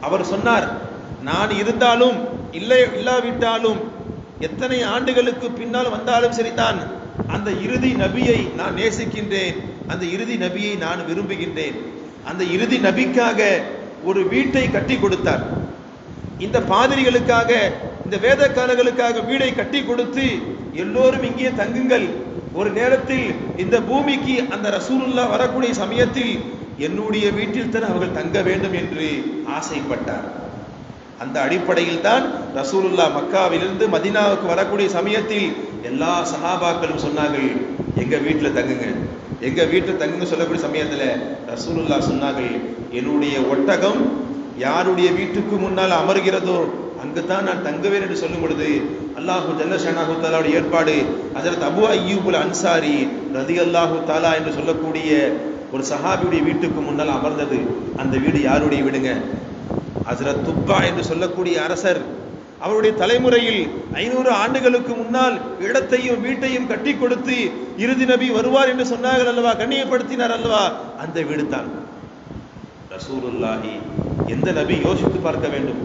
அவர் சொன்னார், நான் இருந்தாலும் இல்லாவிட்டாலும் எத்தனை ஆண்டுகளுக்கு பின்னால் வந்தாலும் சரிதான், அந்த இறுதி நபியை நான் நேசிக்கின்றேன், அந்த இறுதி நபியை நான் விரும்புகின்றேன். அந்த இறுதி நபிக்காக ஒரு வீட்டை கட்டி கொடுத்தார். இந்த பாதிரிகளுக்காக, இந்த வேதக்காரர்களுக்காக வீடை கட்டி கொடுத்து எல்லோரும் இங்கே தங்குங்கள், ஒரு நேரத்தில் இந்த பூமிக்கு அந்த ரசூலுல்லாஹ் வரக்கூடிய சமயத்தில் என்னுடைய வீட்டில் தான் அவர்கள் தங்க வேண்டும் என்று ஆசைப்பட்டார். அந்த அடிப்படையில் தான் ரசூலுல்லாஹ் மக்காவிலிருந்து மதீனாவுக்கு வரக்கூடிய சமயத்தில் எல்லா சஹாபாக்களும் சொன்னார்கள், எங்க வீட்டில் தங்குங்க, எங்க வீட்டில் தங்குங்க சொல்லக்கூடிய சமயத்தில் ரசூலுல்லாஹ் சொன்னார்கள், என்னுடைய ஒட்டகம் யாருடைய வீட்டுக்கு முன்னால் அமர்கிறதோ அங்குதான் நான் தங்குவேன் என்று சொல்லும் பொழுது அல்லாஹு ஜல்ல ஷானஹு தஆலாவுடைய ஏற்பாடு ஹஜ்ரத் அபூ அய்யூபுல் அன்சாரி ரலியல்லாஹு தஆலா என்று சொல்லக்கூடிய ஒரு சஹாபியுடைய வீட்டுக்கு முன்னால் அமர்ந்தது. அந்த வீடு யாருடைய வீடுங்க? ஹஜ்ரத் துப்பா என்று சொல்லக்கூடிய அரசர், அவருடைய தலைமுறையில் 500 ஆண்டுகளுக்கு முன்னால் இடத்தையும் வீட்டையும் கட்டி கொடுத்து இறுதி நபி வருவார் என்று சொன்னார்கள் அல்லவா, கண்ணியப்படுத்தினார் அல்லவா, அந்த வீடு தான். ரசூலுல்லாஹி எந்த நபி யோசித்து பார்க்க வேண்டும்.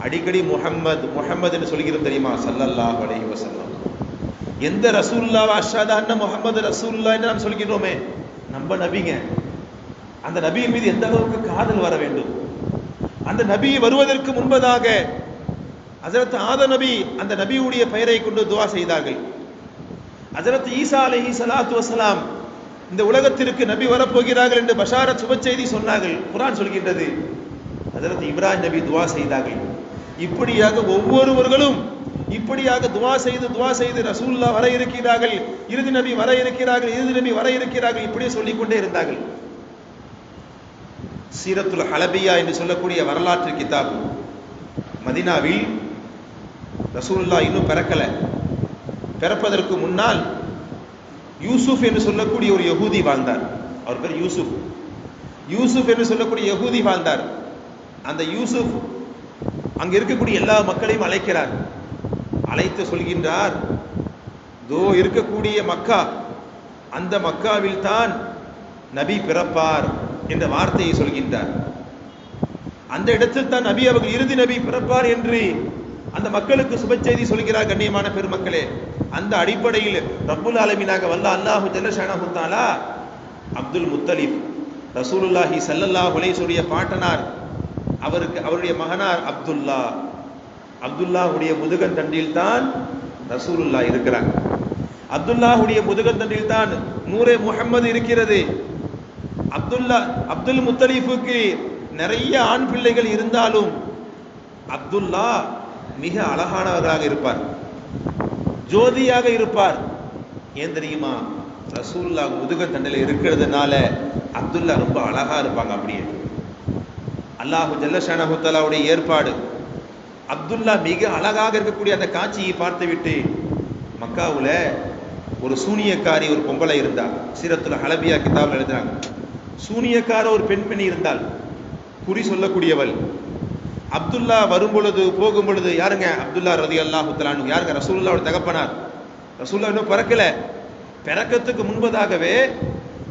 அடிக்கடி முஹம்மது என்று சொல்கிறோம் தெரியுமா? ஸல்லல்லாஹு அலைஹி வஸல்லம். எந்த ரசூலுல்லாஹ் அஷ்ஹது அன்ன முஹம்மது ரசூலுல்லாஹ் என்று நாம் சொல்கிறோமே, நம்ம நபிங்க. அந்த நபியின் மீது எந்த அளவுக்கு காதல் வர வேண்டும். அந்த நபி வருவதற்கு முன்பதாக ஹஜ்ரத் ஆதம் நபி அந்த நபியுடைய பெயரை கொண்டு துஆ செய்தார்கள். ஹஜ்ரத் ஈசா அலைஹி ஸலாத்து வஸலாம் இந்த உலகத்திற்கு நபி வரப்போகிறார்கள் என்று பஷாரத் சுப செய்தி சொன்னார்கள், குர்ஆன் சொல்கின்றது. ஹஜ்ரத் இப்ராஹிம் நபி துஆ செய்தார்கள். இப்படியாக ஒவ்வொருவர்களும் இப்படியாக துவா செய்து ரசூலுல்லாஹ் வர இருக்கிறார்கள், இறுதி நபி வர இருக்கிறார்கள், இப்படியே சொல்லிக்கொண்டே இருந்தார்கள். சீரத்துல் ஹலபியா என்று சொல்லக்கூடிய வரலாற்று கிதாப். மதீனாவில் ரசூலுல்லாஹ் இன்னும் பிறக்கல. பிறப்பதற்கு முன்னால் யூசுப் என்று சொல்லக்கூடிய ஒரு யகூதி வாழ்ந்தார். அவர் பேர் யூசுப் என்று சொல்லக்கூடிய யகூதி வாழ்ந்தார். அந்த யூசுப் அங்க இருக்கக்கூடிய எல்லா மக்களையும் அழைக்கிறார். அழைத்து சொல்கின்றார், தோ இருக்கக்கூடிய மக்கா, அந்த மக்காவில் தான் நபி பிறப்பார் என்ற வார்த்தையை சொல்கின்றார். அந்த இடத்தில் தான் நபி அவர்கள் இறுதி நபி பிறப்பார் என்று அந்த மக்களுக்கு சுப செய்தி சொல்கிறார். கண்ணியமான பெருமக்களே, அந்த அடிப்படையில் ரப்புல் ஆலமீனாக வல்ல அல்லாஹு ஜல்ல ஷானஹு தஆலா அப்துல் முத்தலிப் ரசூலுல்லாஹி ஸல்லல்லாஹு அலைஹி வஸல்லம் பாட்டனார், அவருடைய மகனார் அப்துல்லாஹுடைய முதுகன் தண்டில் தான் ரசூலுல்லாஹ் இருக்கிறார். அப்துல்லாஹுடைய முதுகன் தண்டில் தான் நூரே முஹம்மது இருக்கிறது. அப்துல் முத்தலிஃபுக்கு நிறைய ஆண் பிள்ளைகள் இருந்தாலும் அப்துல்லா மிக அழகானவராக இருப்பார், ஜோதியாக இருப்பார். ஏன் தெரியுமா? ரசூலுல்லாஹ் முதுகன் தண்டில் இருக்கிறதுனால அப்துல்லா ரொம்ப அழகா இருப்பாங்க. அப்படியே அல்லாஹு ஜல்ல ஷானஹு தஆலாவுடைய ஏற்பாடு. அப்துல்லா மிக அழகாக இருக்கக்கூடிய அந்த காட்சியை பார்த்துவிட்டு மக்காவுல ஒரு சூனியக்காரி ஒரு பொம்பளை இருந்தாள். சீரத்துல் ஹலபியா கிதாபில் எழுதுறாங்க, சூனியக்கார ஒரு பெண் இருந்தால், குறி சொல்லக்கூடியவள். அப்துல்லா வரும் பொழுது போகும் பொழுது, யாருங்க? அப்துல்லா ரலியல்லாஹு தஆலா அன்ஹு. யாருங்க? ரசூலுல்லாஹ்வுடைய தகப்பனார். ரசூலுல்லாஹ் இன்னும் பிறக்கல. பிறக்கத்துக்கு முன்பதாகவே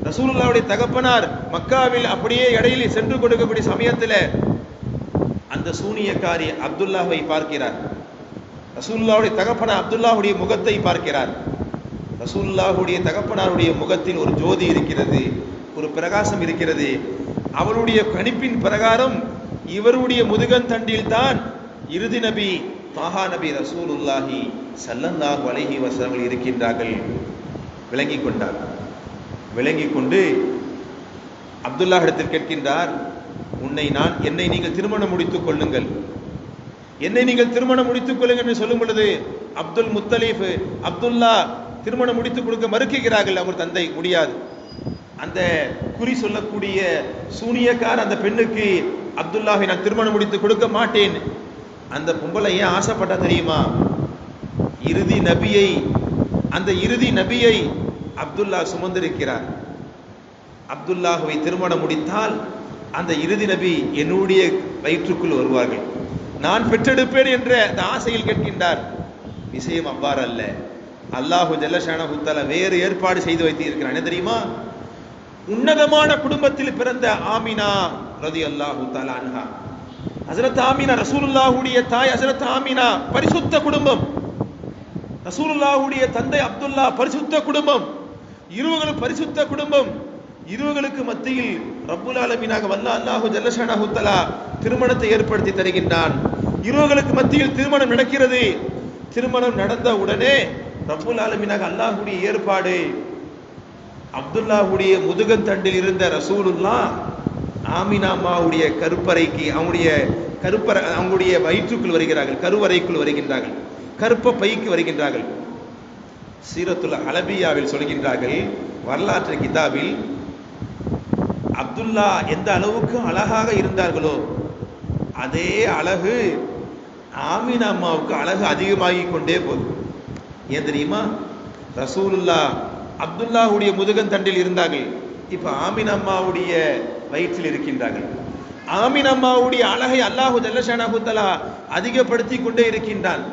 ரசூலுல்லாஹ்வுடைய தகப்பனார் மக்காவில் அப்படியே இடையில் சென்று கொடுக்கக்கூடிய சமயத்தில் அந்த சூனியக்காரி அப்துல்லாவை பார்க்கிறார். ரசூலுல்லாஹ்வுடைய தகப்பனார் அப்துல்லாஹ்வுடைய முகத்தை பார்க்கிறார். ரசூலுல்லாஹ்வுடைய தகப்பனாருடைய முகத்தில் ஒரு ஜோதி இருக்கிறது, ஒரு பிரகாசம் இருக்கிறது. அவருடைய கணிப்பின் பிரகாரம் இவருடைய முதுகன் தண்டில் தான் இறுதி நபி தாஹா நபி ரசூலுல்லாஹி ஸல்லல்லாஹு அலைஹி வஸல்லம் இருக்கின்றார்கள். விளங்கி கொண்டார். விளங்கி கொண்டு அப்துல்லாஹ் இடத்தில் கேட்கின்றார், என்னை நீங்கள் திருமணம் முடித்துக் கொள்ளுங்கள், என்னை நீங்கள் திருமணம் முடித்துக் கொள்ளுங்கள் என்று சொல்லும் பொழுது அப்துல் முத்தலிஃப் அப்துல்லா திருமணம் முடித்துக் கொடுக்க மறுக்கிறார்கள். அவர் தந்தை முடியாது. அந்த குறி சொல்லக்கூடிய சூனியக்கார அந்த பெண்ணுக்கு அப்துல்லாவை நான் திருமணம் முடித்து கொடுக்க மாட்டேன். அந்த பொம்பளை ஏன் ஆசைப்பட்டா தெரியுமா? அந்த இறுதி நபியை அப்துல்லா சுமந்திருக்கிறார். அப்துல்லாஹுவை திருமணம் முடித்தால் அந்த இறுதி நபி என்னுடைய வயிற்றுக்குள் வருவார்கள், நான் பெற்றெடுப்பேன் என்ற அந்த ஆசையில் கேட்கின்றார். விஷயம் அவ்வாறு அல்ல. அல்லாஹு ஜல்ல ஷானஹு தஆலா வேறு ஏற்பாடு செய்து வைத்திருக்கிறான். என்ன தெரியுமா? உன்னதமான குடும்பத்தில் பிறந்த ஆமினா ரலியல்லாஹு தஆலா அன்ஹா, ஹஜ்ரத் ஆமினா ரசூலுல்லாஹுடைய தாய். ஹஜ்ரத் ஆமினா பரிசுத்த குடும்பம். ரசூலுல்லாஹுடைய தந்தை அப்துல்லா பரிசுத்த குடும்பம். இருவர்களும் பரிசுத்த குடும்பம். இருவர்களுக்கு மத்தியில் ரப்புல் ஆலமீனாக வல்ல அல்லாஹு ஜல்ல ஷானஹு தஆலா திருமணத்தை ஏற்படுத்தி தருகின்றான். இருவர்களுக்கு மத்தியில் திருமணம் நடக்கிறது. திருமணம் நடந்த உடனே ரப்புல் ஆலமீனாக அல்லாஹ்வுடைய ஏற்பாடு, அப்துல்லாஹுடைய முதுகன் தண்டில் இருந்த ரசூலுல்லாஹ் ஆமினா அம்மாவுடைய கருப்பறைக்கு, அவங்களுடைய வயிற்றுக்குள் வருகிறார்கள், கருவறைக்குள் வருகின்றார்கள், கருப்ப பைக்கு வருகின்றார்கள். சீரத்துல் ஹலபியாவில் சொல்கின்றார்கள், வரலாற்று கிதாபில், அப்துல்லா எந்த அளவுக்கு அழகாக இருந்தார்களோ அதே அழகு ஆமினா அம்மாவுக்கு அழகு அதிகமாகி கொண்டே போகுது. ஏன் தெரியுமா? ரசூலுல்லாஹ் அப்துல்லாஹுடைய முதுகன் தண்டில் இருந்தார்கள், இப்ப ஆமினா அம்மாவுடைய வயிற்றில் இருக்கின்றார்கள். ஆமினா அம்மாவுடைய அழகை அல்லாஹு ஜல்ல ஷானஹு தஆலா அதிகப்படுத்தி கொண்டே இருக்கின்றான்.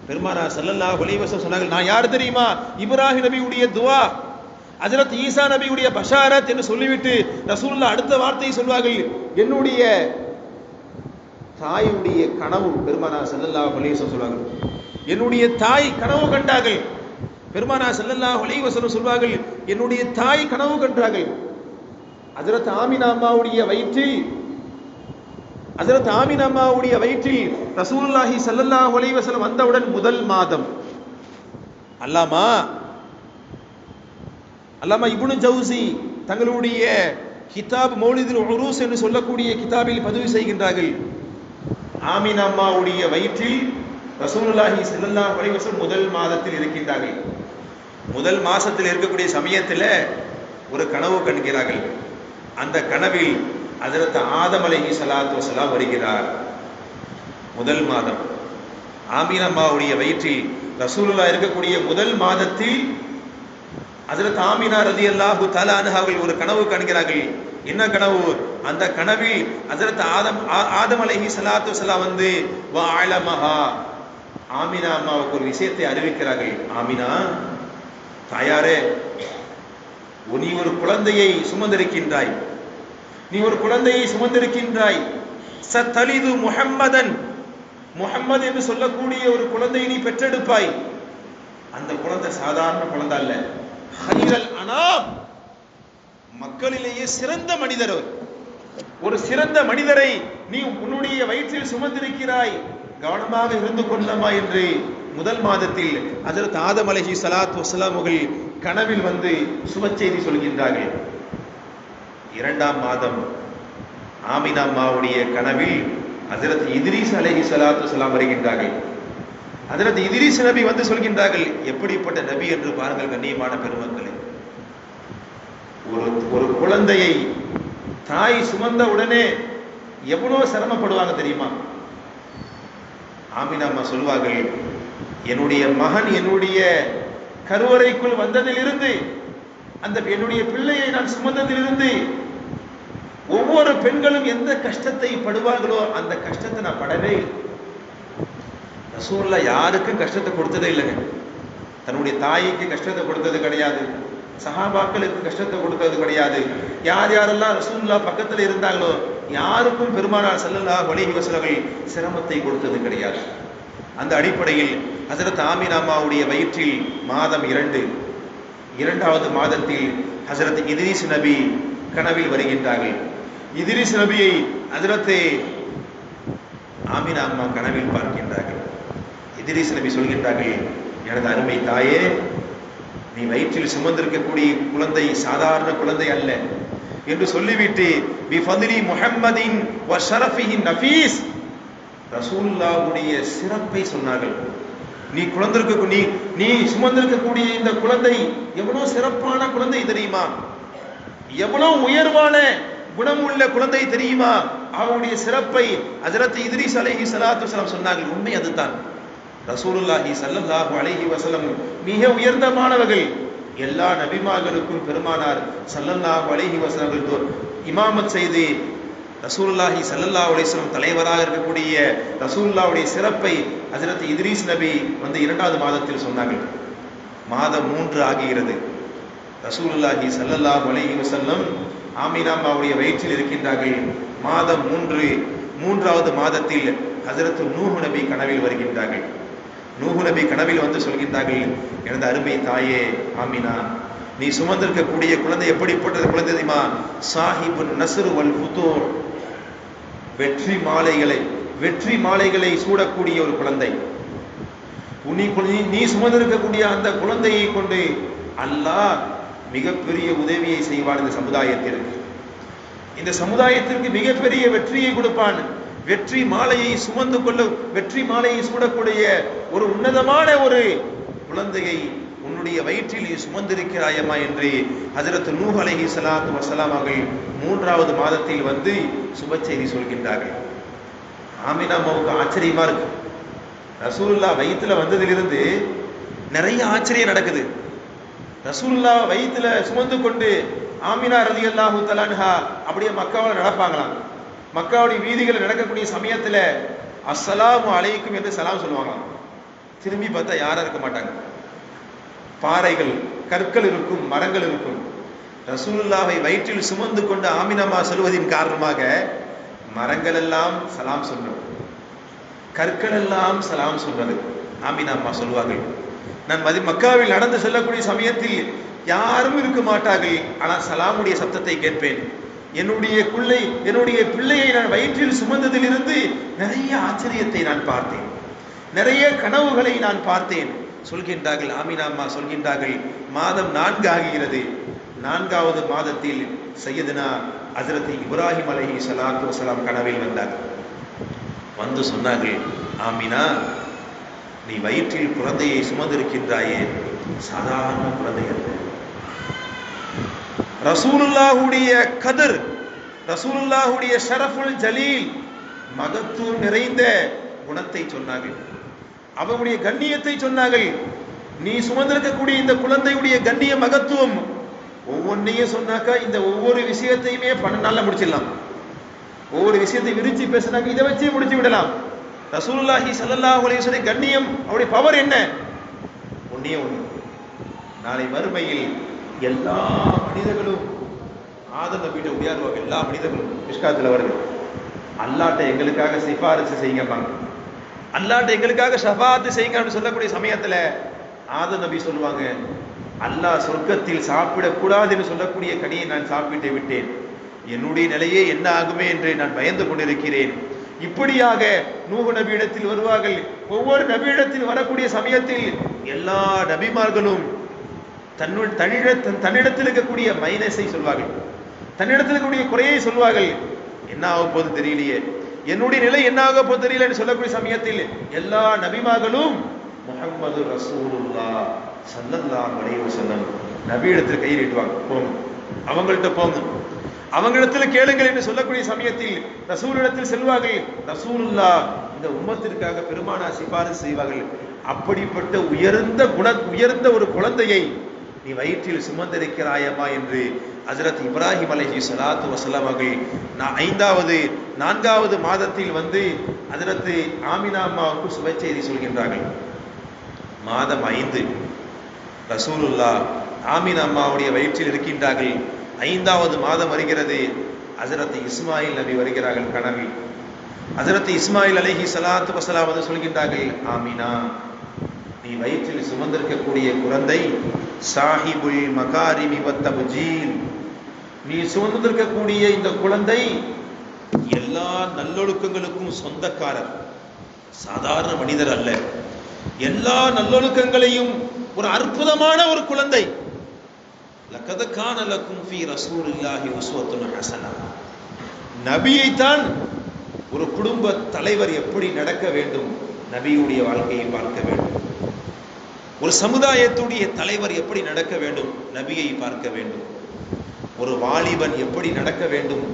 பெருமானார் ஸல்லல்லாஹு அலைஹி வஸல்லம் சொன்னார்கள், நான் யார் தெரியுமா? இப்ராஹிம் நபியுடைய துஆ, ஹஜ்ரத் ஈசா நபியுடைய பஷாரத் என்று சொல்லிவிட்டு ரசூலுல்லாஹ் அடுத்த வார்த்தையை சொல்வார்கள், என்னுடைய தாயுடைய கனவு. பெருமானார் ஸல்லல்லாஹு அலைஹி வஸல்லம் சொல்வார்கள், என்னுடைய தாய் கனவு கண்டார்கள். பெருமானார் ஸல்லல்லாஹு அலைஹி வஸல்லம் சொல்வார்கள், என்னுடைய தாய் கனவு கண்டார்கள். ஹஜ்ரத் ஆமினா அம்மாவுடைய வயிற்றில் ரசூலுல்லாஹி ஸல்லல்லாஹு அலைஹி வஸல்லம் வந்தவுடன் முதல் மாதம் அல்லாமா இப்னு ஜௌசி தங்களுடைய கிதாப் மௌலிதுல் உரூஸ் என்று சொல்லக்கூடிய கிதாபில் பதிவு செய்கின்றார்கள், ஆமினா அம்மாவுடைய வயிற்றில் ரசூலுல்லாஹி ஸல்லல்லாஹு அலைஹி வஸல்லம் முதல் மாதத்தில் இருக்கின்றார்கள். முதல் மாசத்தில் இருக்கக்கூடிய சமயத்தில் ஒரு கனவு கண்கிறார்கள். அந்த கனவில் ஹஜ்ரத் ஆதம் அலைஹிஸ்ஸலாத்து வஸலாம் வருகிறார். முதல் மாதம் ஆமீனா அம்மாவுடைய வயிற்றில் ரசூலுல்லாஹ் இருக்கக்கூடிய முதல் மாதத்தில் ஹஜ்ரத் ஆமீனா ரலியல்லாஹு தஆலா அன்ஹா ஒரு கனவு காண்கிறார்கள். என்ன கனவு? அந்த கனவில் ஹஜ்ரத் ஆதம் அலைஹிஸ்ஸலாத்து வஸலாம் வந்து வஅலமஹா, ஆமீனா அம்மாவுக்கு ஒரு விஷயத்தை அறிவிக்கிறார்கள். ஆமீனா தாயாரே, நீ ஒரு குழந்தையை சுமந்திருக்கின்றாய், நீ ஒரு குழந்தையை சுமந்திருக்கின்றாய். சத்தலிது முஹம்மதன், முஹம்மது என்று சொல்லக்கூடிய ஒரு குழந்தையை நீ பெற்றெடுப்பாய். அந்த குழந்தை சாதாரண குழந்தை அல்ல, ஹைரல் அனாம், மக்களிலேயே சிறந்த மனிதர். ஒரு சிறந்த மனிதரை நீ உன்னுடைய வயிற்றில் சுமந்திருக்கிறாய், கவனமாக இருந்து கொள்ளமா என்று முதல் மாதத்தில் ஹஜ்ரத் ஆதம் அலைஹிஸ்ஸலாத்து வஸலாம் அவர்கள் கனவில் வந்து சுப செய்தி சொல்கின்றார்கள். இரண்டாம் மாதம் ஆமினா அம்மாவுடைய கனவில் ஹஜ்ரத் இத்ரீஸ் அலைஹிஸ்ஸலாத்து வஸலாம் வருகின்றார்கள். ஹஜ்ரத் இத்ரீஸ் நபி வந்து சொல்கின்றார்கள். எப்படிப்பட்ட நபி என்று பாருங்கள் கண்ணியமான பெருமக்களே. ஒரு குழந்தையை தாய் சுமந்த உடனே எவ்வளவு சிரமப்படுவாங்க தெரியுமா? ஆமினா அம்மா சொல்வார்கள், என்னுடைய மகன் என்னுடைய கருவறைக்குள் வந்ததிலிருந்து, அந்த என்னுடைய பிள்ளையை நான் சுமந்ததிலிருந்து ஒவ்வொரு பெண்களும் எந்த கஷ்டத்தை படுவார்களோ அந்த கஷ்டத்தை நான் படவே இல்லை. ரசூலுல்லாஹ் யாருக்கும் கஷ்டத்தை கொடுத்ததே இல்லைங்க. தன்னுடைய தாய்க்கு கஷ்டத்தை கொடுத்தது கிடையாது, சஹாபாக்களுக்கு கஷ்டத்தை கொடுத்தது கிடையாது. யார் யாரெல்லாம் ரசூலுல்லாஹ் பக்கத்தில் இருந்தாங்களோ யாருக்கும் பெருமானார் ஸல்லல்லாஹு அலைஹி வஸல்லம் சிரமத்தை கொடுத்தது கிடையாது. அந்த அடிப்படையில் ஹஜ்ரத் ஆமீனா அம்மாவுடைய வயிற்றில் மாதம் 2, இரண்டாவது மாதத்தில் ஹஜ்ரத் இத்ரீஸ் நபி கனவில் வருகின்றார்கள். இத்ரீஸ் நபியை ஹஜ்ரத் ஆமீனா அம்மா கனவில் பார்க்கின்றார்கள். இத்ரீஸ் நபி சொல்கின்றார்கள், எனது அருமை தாயே, நீ வயிற்றில் சுமந்திருக்கக்கூடிய குழந்தை சாதாரண குழந்தை அல்ல என்று சொல்லிவிட்டு பிஃபத்லி முஹம்மதின் வ ஷரஃபிஹி நஃபீஸ், ரசூலுல்லாஹ்வுடைய சிறப்பை சொன்னார்கள். நீ சுமந்திருக்கக்கூடிய இந்த குழந்தை எவ்வளவு சிறப்பான குழந்தை தெரியுமா, எவ்வளவு உயர்வான குணமுள்ள குழந்தை தெரியுமா, அவருடைய சிறப்பை ஹஜ்ரத் இத்ரீஸ் அலைஹிஸ்ஸலாத்து வஸலாம் சொன்னார்கள். உண்மை அதுதான். ரசூலுல்லாஹி ஸல்லல்லாஹு அலைஹி வஸல்லம் மிக உயர்ந்தமானவர்கள். எல்லா நபிமார்களுக்கும் பெருமானார் ஸல்லல்லாஹு அலைஹி வஸல்லம் இமாமத் செய்து ரசூலுல்லாஹி ஸல்லல்லாஹு அலைஹி வஸல்லம் தலைவராக இருக்கக்கூடிய ரசூலுல்லாஹ்வுடைய சிறப்பை ஹஜ்ரத் இத்ரீஸ் நபி வந்து இரண்டாவது மாதத்தில் சொன்னார்கள். மாதம் 3 ஆகிறது. ரசூலுல்லாஹி ஸல்லல்லாஹு அலைஹி வஸல்லம் ஆமீனா அம்மாவுடைய வயிற்றில் இருக்கின்றார்கள். மாதம் 3, மூன்றாவது மாதத்தில் ஹஜ்ரத் நூஹ் நபி கனவில் வருகின்றார்கள். நூஹ் நபி கனவில் வந்து சொல்கின்றார்கள், எனது அருமை தாயே ஆமீனா, நீ சுமந்திருக்கக்கூடிய குழந்தை எப்படிப்பட்டது குழந்தை தெரியுமா? சாஹிபுன் நஸ்ர் வல் ஃபுதூர், வெற்றி மாலைகளை சூடக்கூடிய ஒரு குழந்தை. நீ சுமந்திருக்கக்கூடிய அந்த குழந்தையை கொண்டு அல்லாஹ் மிகப்பெரிய உதவியை செய்வான். இந்த சமுதாயத்திற்கு மிகப்பெரிய வெற்றியை கொடுப்பான். வெற்றி மாலையை சுமந்து கொள்ள, வெற்றி மாலையை சூடக்கூடிய ஒரு உன்னதமான ஒரு குழந்தையை உன்னுடைய வயிற்றில் நீ சுமந்திருக்கிறாயம்மா என்று ஹஜ்ரத் நூஹ் அலைஹிஸ்ஸலாத்து வஸலாம் அவர்கள் 3வது மாதத்தில் வந்து சுப செய்தி சொல்கின்றார்கள். ஆமீனா அம்மாவுக்கு ஆச்சரியமா இருக்கு. ரசூலுல்லாஹ் வயிற்றுல வந்ததிலிருந்து நிறைய ஆச்சரியம் நடக்குது. ரசூலுல்லாஹ் வயிற்றுல சுமந்து கொண்டு ஆமீனா ரலியல்லாஹு தஆலா அன்ஹா அப்படியே மக்காவில் நடப்பாங்களாம். மக்காவுடைய வீதிகள் நடக்கக்கூடிய சமயத்தில் அஸ்ஸலாமு அலைக்கும் என்று சலாம் சொல்லுவாங்களாம். திரும்பி பார்த்தா யாரும் இருக்க மாட்டாங்க. பாறைகள், கற்கள் இருக்கும், மரங்கள் இருக்கும். ரசூலுல்லாஹை வயிற்றில் சுமந்து கொண்டு ஆமினம்மா சொல்வதின் காரணமாக மரங்கள் எல்லாம் சலாம் சொல்றது, கற்கள் எல்லாம் சலாம் சொல்றது. ஆமினம்மா சொல்வார்கள், நான் மக்காவில் நடந்து செல்லக்கூடிய சமயத்தில் யாரும் இருக்க மாட்டார்கள், ஆனால் சலாமுடைய சப்தத்தை கேட்பேன். என்னுடைய பிள்ளையை நான் வயிற்றில் சுமந்ததிலிருந்து நிறைய ஆச்சரியத்தை நான் பார்த்தேன், நிறைய கனவுகளை நான் பார்த்தேன் சொல்கின்றார்கள். ஆமினா அம்மா சொல்கின்றார்கள், மாதம் 4 ஆகிறது. 4வது மாதத்தில் சையதுனா ஹஜ்ரத் இப்ராஹிம் அலைஹிஸ்ஸலாத்து வஸலாம் கனவில் வந்தார்கள். வந்து சொன்னார்கள், ஆமினா நீ வயிற்றில் குழந்தையை சுமந்திருக்கின்றாயே, சாதாரண குழந்தை அல்ல. ரசூலுல்லாஹுடைய கதர், ரசூலுல்லாஹுடைய ஷரஃபுல் ஜலீல், மகத்துவம் நிறைந்த குணத்தை சொன்னார்கள், அவனுடைய கண்ணியத்தை சொன்னார்கள். நீ சுமந்திருக்கக்கூடிய இந்த குழந்தையுடைய கண்ணிய மகத்துவம் ஒவ்வொன்றையும் சொன்னாக்கா இந்த ஒவ்வொரு விஷயத்தையுமே 12 நாள்ல முடிச்சிடலாம். ஒவ்வொரு விஷயத்தை விரிச்சு பேசினாக்க இதை வச்சே முடிச்சு விடலாம். ரசூலுல்லாஹி ஸல்லல்லாஹு அலைஹி வஸல்லம் கண்ணியம், அவருடைய பவர் என்ன? ஒண்ணே ஒண்ணு, நாளை மறுமையில் எல்லா மனிதர்களும் ஆதம் நபிட்ட உயர்வாங்க. எல்லா மனிதர்களும் மிஷ்காத்துல வருது, அல்லாட்ட எங்களுக்காக சிபாரிசு செய்யுங்கப்பாங்க, அல்லாட்ட எங்களுக்காக ஷஃபாஅத் செய்யுங்க அப்படின்னு சொல்லக்கூடிய சமயத்துல ஆதம் நபி சொல்லுவாங்க, அல்லாஹ் சொர்க்கத்தில் சாப்பிடக்கூடாதுன்னு சொல்லக்கூடிய கனியை நான் சாப்பிட்டு விட்டேன், என்னுடைய நிலையே என்ன ஆகுமே என்று நான் பயந்து கொண்டிருக்கிறேன். இப்படியாக நூஹ் நபியிடத்தில் வருவார்கள். ஒவ்வொரு நபியிடத்தில் வரக்கூடிய சமயத்தில் எல்லா நபிமார்களும் தன்னிடத்தில் இருக்கக்கூடிய மைனஸை சொல்வார்கள், தன்னிடத்தில் இருக்கக்கூடிய குறையை சொல்வார்கள். என்ன ஆக போது தெரியலையே, என்னுடைய நிலை என்ன ஆக போது தெரியல என்று சொல்லக்கூடிய சமயத்தில் எல்லா நபிமார்களும் முஹம்மது ரசூலுல்லாஹ் ஸல்லல்லாஹு அலைஹி வஸல்லம் நபியிடத்தில் கை நீட்டுவாங்க, போங்க அவங்கள்ட்ட போங்க, அவங்களிடத்தில் கேளுங்கள் என்று சொல்லக்கூடிய சமயத்தில் ரசூலிடத்தில் செல்வார்கள். ரசூலுல்லாஹ் இந்த உம்மத்திற்காக பெருமானா சிபாரிசு செய்வார்கள். அப்படிப்பட்ட உயர்ந்த ஒரு குழந்தையை நீ வயிற்றில் சுமந்திருக்கிறாயம்மா என்று ஹஜ்ரத் இப்ராஹிம் அலைஹி ஸலாத்து வஸலாம் அவர்கள் 4வது மாதத்தில் வந்து ஹஜ்ரத் ஆமினா அம்மாவுக்கு சுப செய்தி சொல்கின்றார்கள். மாதம் 5 ரசூலுல்லாஹ் ஆமினா அம்மாவுடைய வயிற்றில் இருக்கின்றார்கள். 5வது மாதம் வருகிறது. ஹஜ்ரத் இஸ்மாயில் நபி வருகிறார்கள் கனவில். ஹஜ்ரத் இஸ்மாயில் அலைஹி ஸலாத்து வஸலாம் வந்து சொல்கின்றார்கள், ஆமினா, நீ வயிற்றில் சுமந்திருக்கக்கூடிய குழந்தை சாஹிபுல் மகாரிமி வத்தபுஜீல், நீ சுமந்திருக்கக்கூடிய இந்த குழந்தை எல்லா நல்லொழுக்கங்களுக்கும் சொந்தக்காரர், சாதாரண மனிதர் அல்ல, எல்லா நல்லொழுக்கங்களையும் ஒரு அற்புதமான ஒரு குழந்தை. லகத் கான லக்கும் ஃபீ ரசூலில்லாஹி உஸ்வத்துன் ஹஸனா, நபியைத்தான் ஒரு குடும்ப தலைவர் எப்படி நடக்க வேண்டும், நபியுடைய வாழ்க்கையை பார்க்க வேண்டும். ஒரு சமுதாயத்துடைய தலைவர் எப்படி நடக்க வேண்டும், நபியை பார்க்க வேண்டும். ஒரு வாலிபன் எப்படி நடக்க வேண்டும்,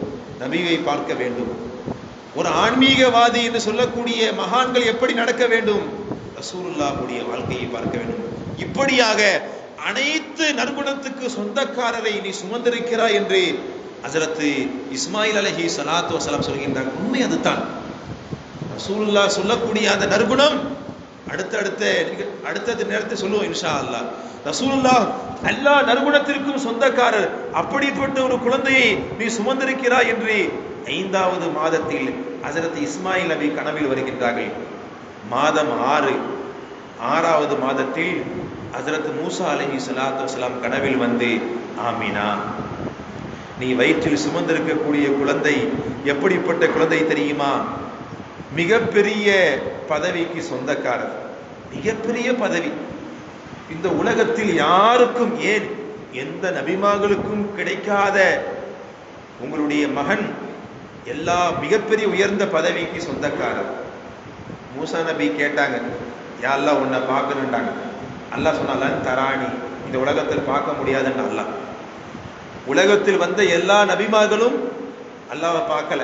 நபியை பார்க்க வேண்டும். ஒரு ஆன்மீகவாதி என்று சொல்லக்கூடிய மகான்கள் எப்படி நடக்க வேண்டும், ரசூலுல்லாஹுடைய வாழ்க்கையை பார்க்க வேண்டும். இப்படியாக அனைத்து நற்குணத்துக்கு சொந்தக்காரரை நீ சுமந்திருக்கிறாய் என்று ஹஜ்ரத் இஸ்மாயில் அலைஹி ஸலாத்து வஸலாம் சொல்கின்றார். உண்மை அதுதான். ரசூலுல்லாஹ் சொல்லக்கூடிய அந்த நற்குணம் அடுத்த நேரத்தை சொல்லுவோம் இன்ஷா அல்லாஹ். ரசூலுல்லாஹ் எல்லா நற்குணத்திற்கும் சொந்தக்காரர். அப்படிப்பட்ட ஒரு குழந்தையை நீ சுமந்திருக்கிறாய் என்று 5வது மாதத்தில் ஹஜ்ரத் இஸ்மாயில் நபி கனவில் வருகின்றார்கள். மாதம் 6வது மாதத்தில் ஹஜ்ரத் மூசா அலைஹி ஸலாத்து வஸலாம் கனவில் வந்து, ஆமினா, நீ வயிற்றில் சுமந்திருக்கக்கூடிய குழந்தை எப்படிப்பட்ட குழந்தை தெரியுமா, மிகப்பெரிய பதவிக்கு சொந்தக்காரர், மிகப்பெரிய பதவி. இந்த உலகத்தில் யாருக்கும், ஏன் எந்த நபிமார்களுக்கும் கிடைக்காத உங்களுடைய மகன் எல்லா மிகப்பெரிய உயர்ந்த பதவிக்கு சொந்தக்காரர். மூசா நபி கேட்டாங்க, யா அல்லாஹ் உன்னை பார்க்கணுன்றாங்க. அல்லாஹ் சொன்னால தராணி, இந்த உலகத்தில் பார்க்க முடியாதுன்னு. அல்லாஹ் உலகத்தில் வந்த எல்லா நபிமார்களும் அல்லாஹ்வை பார்க்கல,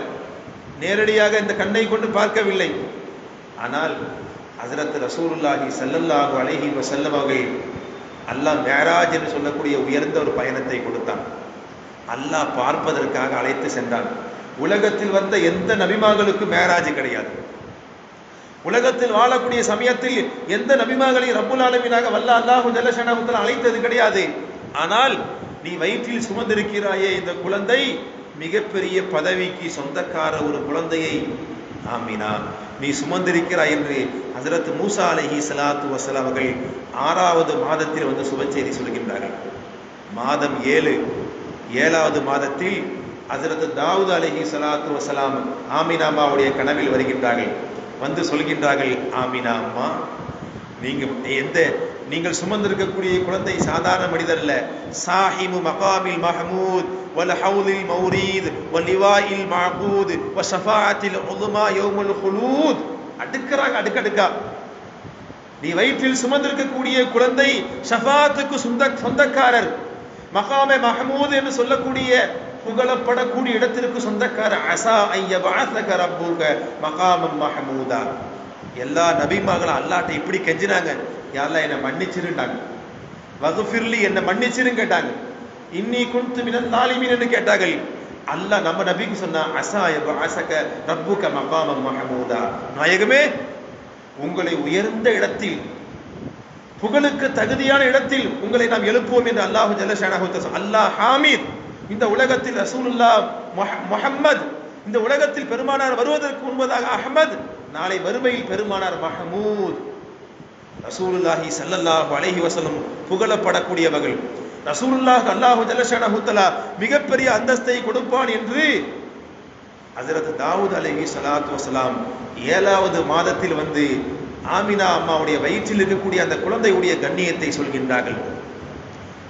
நேரடியாக இந்த கண்ணை கொண்டு பார்க்கவில்லை. ஆனால் ஹஜ்ரத் ரசூலுல்லாஹி ஸல்லல்லாஹு அலைஹி வஸல்லம் அவர்கள் அல்லாஹ் மேராஜ் என்று சொல்லக்கூடிய உயர்ந்த ஒரு பயணத்தை கொடுத்தான். அல்லாஹ் பார்ப்பதற்காக அழைத்து சென்றான். உலகத்தில் வந்த எந்த நபிமார்களுக்கும் மேராஜ் கிடையாது. உலகத்தில் வாழக்கூடிய சமயத்தில் எந்த நபிமார்களையும் ரப்புல் ஆலமீனாக வல்ல அல்லாஹு ஜல்ல ஷஅனஹு அழைத்தது கிடையாது. ஆனால் நீ வயிற்றில் சுமந்திருக்கிறாயே இந்த குழந்தை மிகப்பெரிய பதவிக்கு சொந்தக்கார ஒரு குழந்தையை, ஆமினா, நீ சுமந்திருக்கிறாய் என்று ஹஜ்ரத் மூசா அலைஹி ஸலாத்து வஸலாம் அவர்கள் 6வது மாதத்தில் வந்து சுப செய்தி சொல்கின்றார்கள். மாதம் 7வது மாதத்தில் ஹஜ்ரத் தாவூத் அலைஹி ஸலாத்து வஸலாம் ஆமினா அம்மாவுடைய கனவில் வருகின்றார்கள். வந்து சொல்கின்றார்கள், ஆமினா அம்மா, நீங்கள் சுமந்திருக்கக்கூடிய குழந்தை சாதாரண மனிதர் அல்ல, சாஹிபு மகாமில் மஹமூத் வல் ஹவுலில் மௌரீத் வல் லிவாஇல் மஅகூத் வ ஷஃபாஅத்தில் உதுமா யௌமுல் குலூத். அடுக்கறாங்க, அடுக்கடுக்கா. நீ வயிற்றில் சுமந்திருக்கக்கூடிய குழந்தை ஷஃபாத்துக்கு சொந்தக்காரர், மகாமே மஹமூத் என்று சொல்லக்கூடிய புகழப்படக்கூடிய இடத்திற்கு சொந்தக்காரர். அஸா ஐயபஅஸக ரப்புக மகாமம் மஹமூதா. எல்லா நபிமார்களும் அல்லாஹ்ட்ட இப்படி கெஞ்சினாங்க, யா அல்லாஹ் என்னை மன்னிச்சிருந்தாங்க, வகுஃபிர்லி என்னை மன்னிச்சிருன்னு கேட்டாங்க, இன்னி குன்து மினல் ஸாலிமீன் என்று கேட்டார்கள். அல்லாஹ் நம்ம நபிக்கு சொன்னா, அஸா ஐயபஅஸக ரப்புக மகாமம் மஹமூதா, நாயகமே உங்களை உயர்ந்த இடத்தில், புகழுக்கு தகுதியான இடத்தில் உங்களை நாம் எழுப்புவோம் என்று அல்லாஹ் ஜல்ல ஷானஹு தஆலா. அல்லாஹ் ஹாமித். இந்த உலகத்தில் ரசூலுல்லாஹ் முஹம்மது, இந்த உலகத்தில் பெருமானார் வருவதற்கு முன்பதாக அஹ்மத், நாளை வறுமையில் பெருமானார் மஹமூத். ரசூலுல்லாஹி ஸல்லல்லாஹு அலைஹி வஸல்லம் புகழப்படக்கூடியவர்கள். ரசூலுல்லாஹ் அல்லாஹ் ஜல்ல ஷானஹு தஆலா மிகப்பெரிய அந்தஸ்தை கொடுப்பான் என்று ஹஜ்ரத் தாவூத் அலைஹிஸ்ஸலாத்து வஸலாம் 7வது மாதத்தில் வந்து ஆமினா அம்மாவுடைய வயிற்றில் இருக்கக்கூடிய அந்த குழந்தையுடைய கண்ணியத்தை சொல்கின்றார்கள்.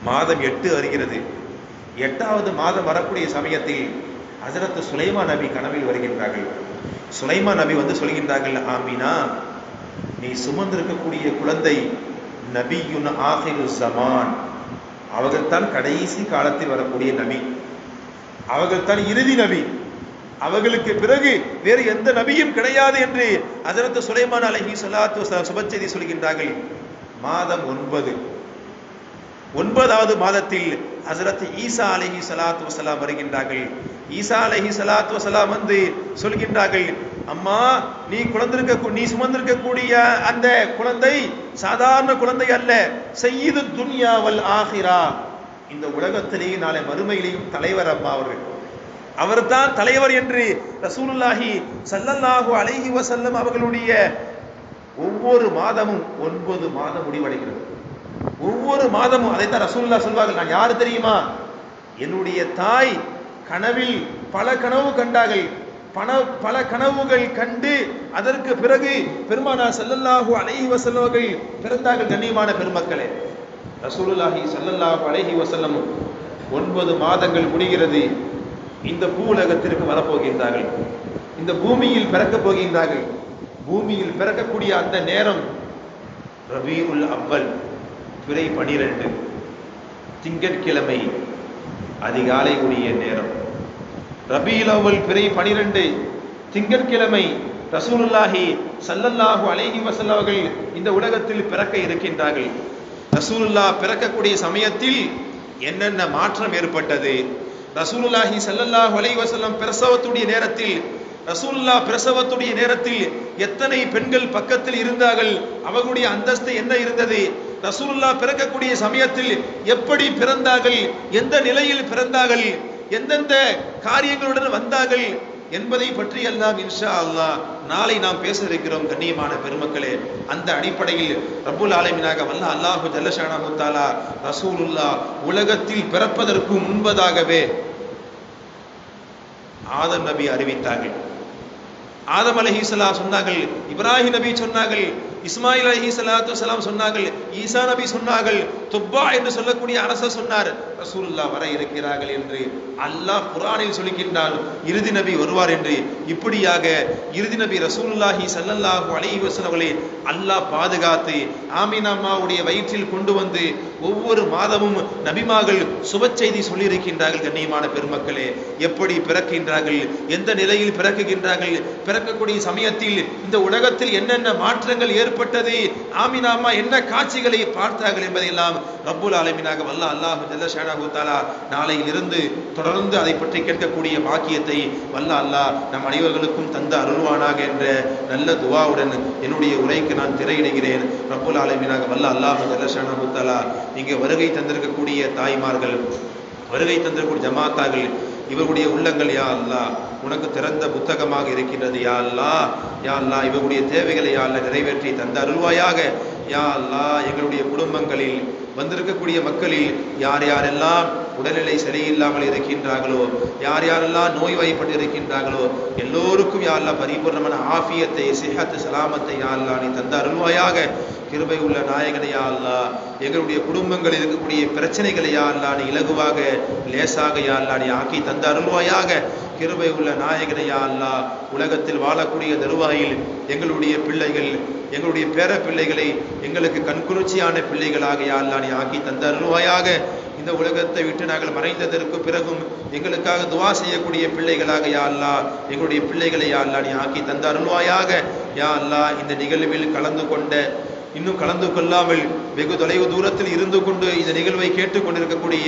மாதம் 8 வருகிறது. 8வது மாதம் வரக்கூடிய சமயத்தில் ஹஜ்ரத் சுலைமான் நபி கனவில் வருகின்றார்கள். சுலைமான் நபி வந்து சொல்கின்றார்கள், ஆமினா நீ சுமந்திருக்கக்கூடிய குழந்தை நபியுன் ஆகிரு ஜமான், அவர்கள் தான் கடைசி காலத்தில் வரக்கூடிய நபி, அவர்கள் தான் இறுதி நபி, அவர்களுக்கு பிறகு வேறு எந்த நபியும் கிடையாது என்று ஹஜ்ரத் சுலைமான் அலைஹிஸ்ஸலாத்து வஸலாம் சுப செய்தி சொல்கின்றார்கள். மாதம் 9. 9வது மாதத்தில் ஹஜ்ரத் ஈசா அலைஹிஸ்ஸலாத்து வஸலாம் வருகின்றார்கள். ஈசா அலைஹிஸ்ஸலாத்து வஸலாம் வந்து சொல்கின்றார்கள், அம்மா நீ சுமந்திருக்கக்கூடிய அந்த குழந்தை சாதாரண குழந்தை அல்ல, சய்யிது துன்யா வல் ஆஹிரா, இந்த உலகத்திலேயே நாளை மறுமையிலேயும் தலைவர் அம்மா அவர்கள், அவர்தான் தலைவர் என்று ரசூலுல்லாஹி ஸல்லல்லாஹு அலைஹி வஸல்லம் அவர்களுடைய ஒவ்வொரு மாதமும் 9 மாதம் முடிவடைகிறது. ஒவ்வொரு மாதமும் அதைத்தான் ரசூலுல்லாஹ் சொல்வார்கள். நான் யாரு தெரியுமா? என்னுடைய தாய் கனவில் பல கனவு கண்டார்கள், பல கனவுகள் கண்டு அதற்கு பிறகு பெருமானார் ஸல்லல்லாஹு அலைஹி வஸல்லம் அவர்கள் பிறந்தார்கள். கண்ணியமான பெருமக்களே, ரசூலுல்லாஹி ஸல்லல்லாஹு அலைஹி வஸல்லம் 9 மாதங்கள் முடிகிறது. இந்த பூவுலகத்திற்கு வரப்போகின்றார்கள், இந்த பூமியில் பிறக்கப் போகின்றார்கள். பூமியில் பிறக்கக்கூடிய அந்த நேரம் ரபீஉல் அவ்வல், பிறை 12, திங்கட்கிழமை அதிகாலை உடைய நேரம். ரபீஉல் அவ்வல் பிறை 12 திங்கட்கிழமை ரசூலுல்லாஹி ஸல்லல்லாஹு அலைஹி வஸல்லம் அவர்கள் இந்த உலகத்தில் பிறக்க இருக்கின்றார்கள். ரசூலுல்லாஹ் பிறக்கக்கூடிய சமயத்தில் என்னென்ன மாற்றம் ஏற்பட்டது? ரசூலுல்லாஹி ஸல்லல்லாஹு அலைஹி வஸல்லம் பிரசவத்துடைய நேரத்தில் எத்தனை பெண்கள் பக்கத்தில் இருந்தார்கள்? அவர்களுடைய அந்தஸ்து என்ன இருந்தது? ரசூலுல்லாஹ் பிறக்கக்கூடிய சமயத்தில் எப்படி பிறந்தார்கள்? எந்த நிலையில் பிறந்தார்கள்? எந்தெந்த காரியங்களுடன் வந்தார்கள் என்பதை பற்றி எல்லாம் இன்ஷா அல்லாஹ் நாளை நாம் பேச இருக்கிறோம். கண்ணியமான பெருமக்களே, அந்த அடிப்படையில் ரப்புல் ஆலமீனாக வல்ல அல்லாஹு ஜல்ல ஷானஹு தஆலா ரசூலுல்லாஹ் உலகத்தில் பிறப்பதற்கு முன்பதாகவே ஆதம் நபி அறிவித்தார்கள். ஆதம் அலைஹிஸ்ஸலாம் சொன்னார்கள், இப்ராஹிம் நபி சொன்னார்கள், இஸ்மாயில் அலைஹிஸ்ஸலாத்து வஸலாம் சொன்னார்கள், ஈசா நபி சொன்னார்கள், துப்பா என்று சொல்லக்கூடிய அரசர் சொன்னார், ரசூலுல்லாஹ் வர இருக்கிறார்கள் என்று அல்லாஹ் குர்ஆனில் சொல்கின்றான். இறுதி நபி வருவார் என்று. இப்படியாக இறுதி நபி ரசூலுல்லாஹி ஸல்லல்லாஹு அலைஹி வஸல்லம் அவர்களை அல்லாஹ் பாதுகாத்து ஆமினா அம்மாவுடைய வயிற்றில் கொண்டு வந்து ஒவ்வொரு மாதமும் நபிமார்கள் சுப செய்தி சொல்லியிருக்கின்றார்கள். கண்ணியமான பெருமக்களே, எப்படி பிறக்கின்றார்கள், எந்த நிலையில் பிறக்குகின்றார்கள், பிறக்கக்கூடிய சமயத்தில் இந்த உலகத்தில் என்னென்ன மாற்றங்கள் ஏற்பட்டது, ஆமினா அம்மா என்ன காட்சிகளை பார்த்தார்கள் என்பதையெல்லாம் ரப்புல் ஆலமீனாக வல்ல அல்லாஹ் ஜல்ல ஷானஹு தஆலா நாளையிலிருந்து தொடர்ந்து அதை பற்றி கேட்கக்கூடிய பாக்கியத்தை வல்ல அல்லாஹ் நம் அனைவர்களுக்கும் தந்த அருள்வானாக என்ற நல்ல துஆவுடன் என்னுடைய உரைக்கு நான் திரையிடுகிறேன். ரப்புல் ஆலமீனாக வல்ல அல்லாஹ் ஜல்ல ஷானஹு தஆலா இங்கே வருகை தந்திருக்கக்கூடிய தாய்மார்கள், வருகை தந்திருக்கக்கூடிய ஜமாத்தார்கள், இவருடைய உள்ளங்கள் யா அல்லாஹ் உனக்கு திறந்த புத்தகமாக இருக்கின்றது. யா அல்லாஹ், யா அல்லாஹ் இவருடைய தேவைகளை யா அல்லாஹ் நிறைவேற்றி தந்த அருள்வாயாக. யா அல்லாஹ் எங்களுடைய குடும்பங்களில் வந்திருக்கக்கூடிய மக்களில் யார் யாரெல்லாம் உடல்நிலை சரியில்லாமல் இருக்கின்றார்களோ, யார் யாரெல்லாம் நோய்வாய்ப்பட்டு இருக்கின்றார்களோ எல்லோருக்கும் யா அல்லாஹ் பரிபூர்ணமான ஆஃபியத்தை, சிஹத், சலாமத்தை யா அல்லாஹ் நீ தந்த அருள்வாயாக. கிருபை உள்ள நாயகனை யா அல்லாஹ், எங்களுடைய குடும்பங்களில் இருக்கக்கூடிய பிரச்சனைகளை யா அல்லாஹ் நீ இலகுவாக லேசாக யா அல்லாஹ் நீ ஆக்கி தந்த அருள்வாயாக. கிருபை உள்ள நாயகனை யா அல்லாஹ், உலகத்தில் வாழக்கூடிய தருவாயில் எங்களுடைய பிள்ளைகள், எங்களுடைய பேர பிள்ளைகளை எங்களுக்கு கண்குளிர்ச்சியான பிள்ளைகளாக யா அல்லாஹ் நீ ஆக்கி தந்த அருள்வாயாக. இந்த உலகத்தை விட்டு நாங்கள் மறைந்ததற்கு பிறகும் எங்களுக்காக துவா செய்யக்கூடிய பிள்ளைகளாக யா அல்லாஹ் எங்களுடைய பிள்ளைகளை யா அல்லாஹ் நீ ஆக்கி தந்த அருள்வாயாக. யா அல்லாஹ், இந்த நிகழ்வில் கலந்து கொண்ட, இன்னும் கலந்து கொள்ளாமல் வெகு தொலைவு தூரத்தில் இருந்து கொண்டு இந்த நிகழ்வை கேட்டுக்கொண்டிருக்கக்கூடிய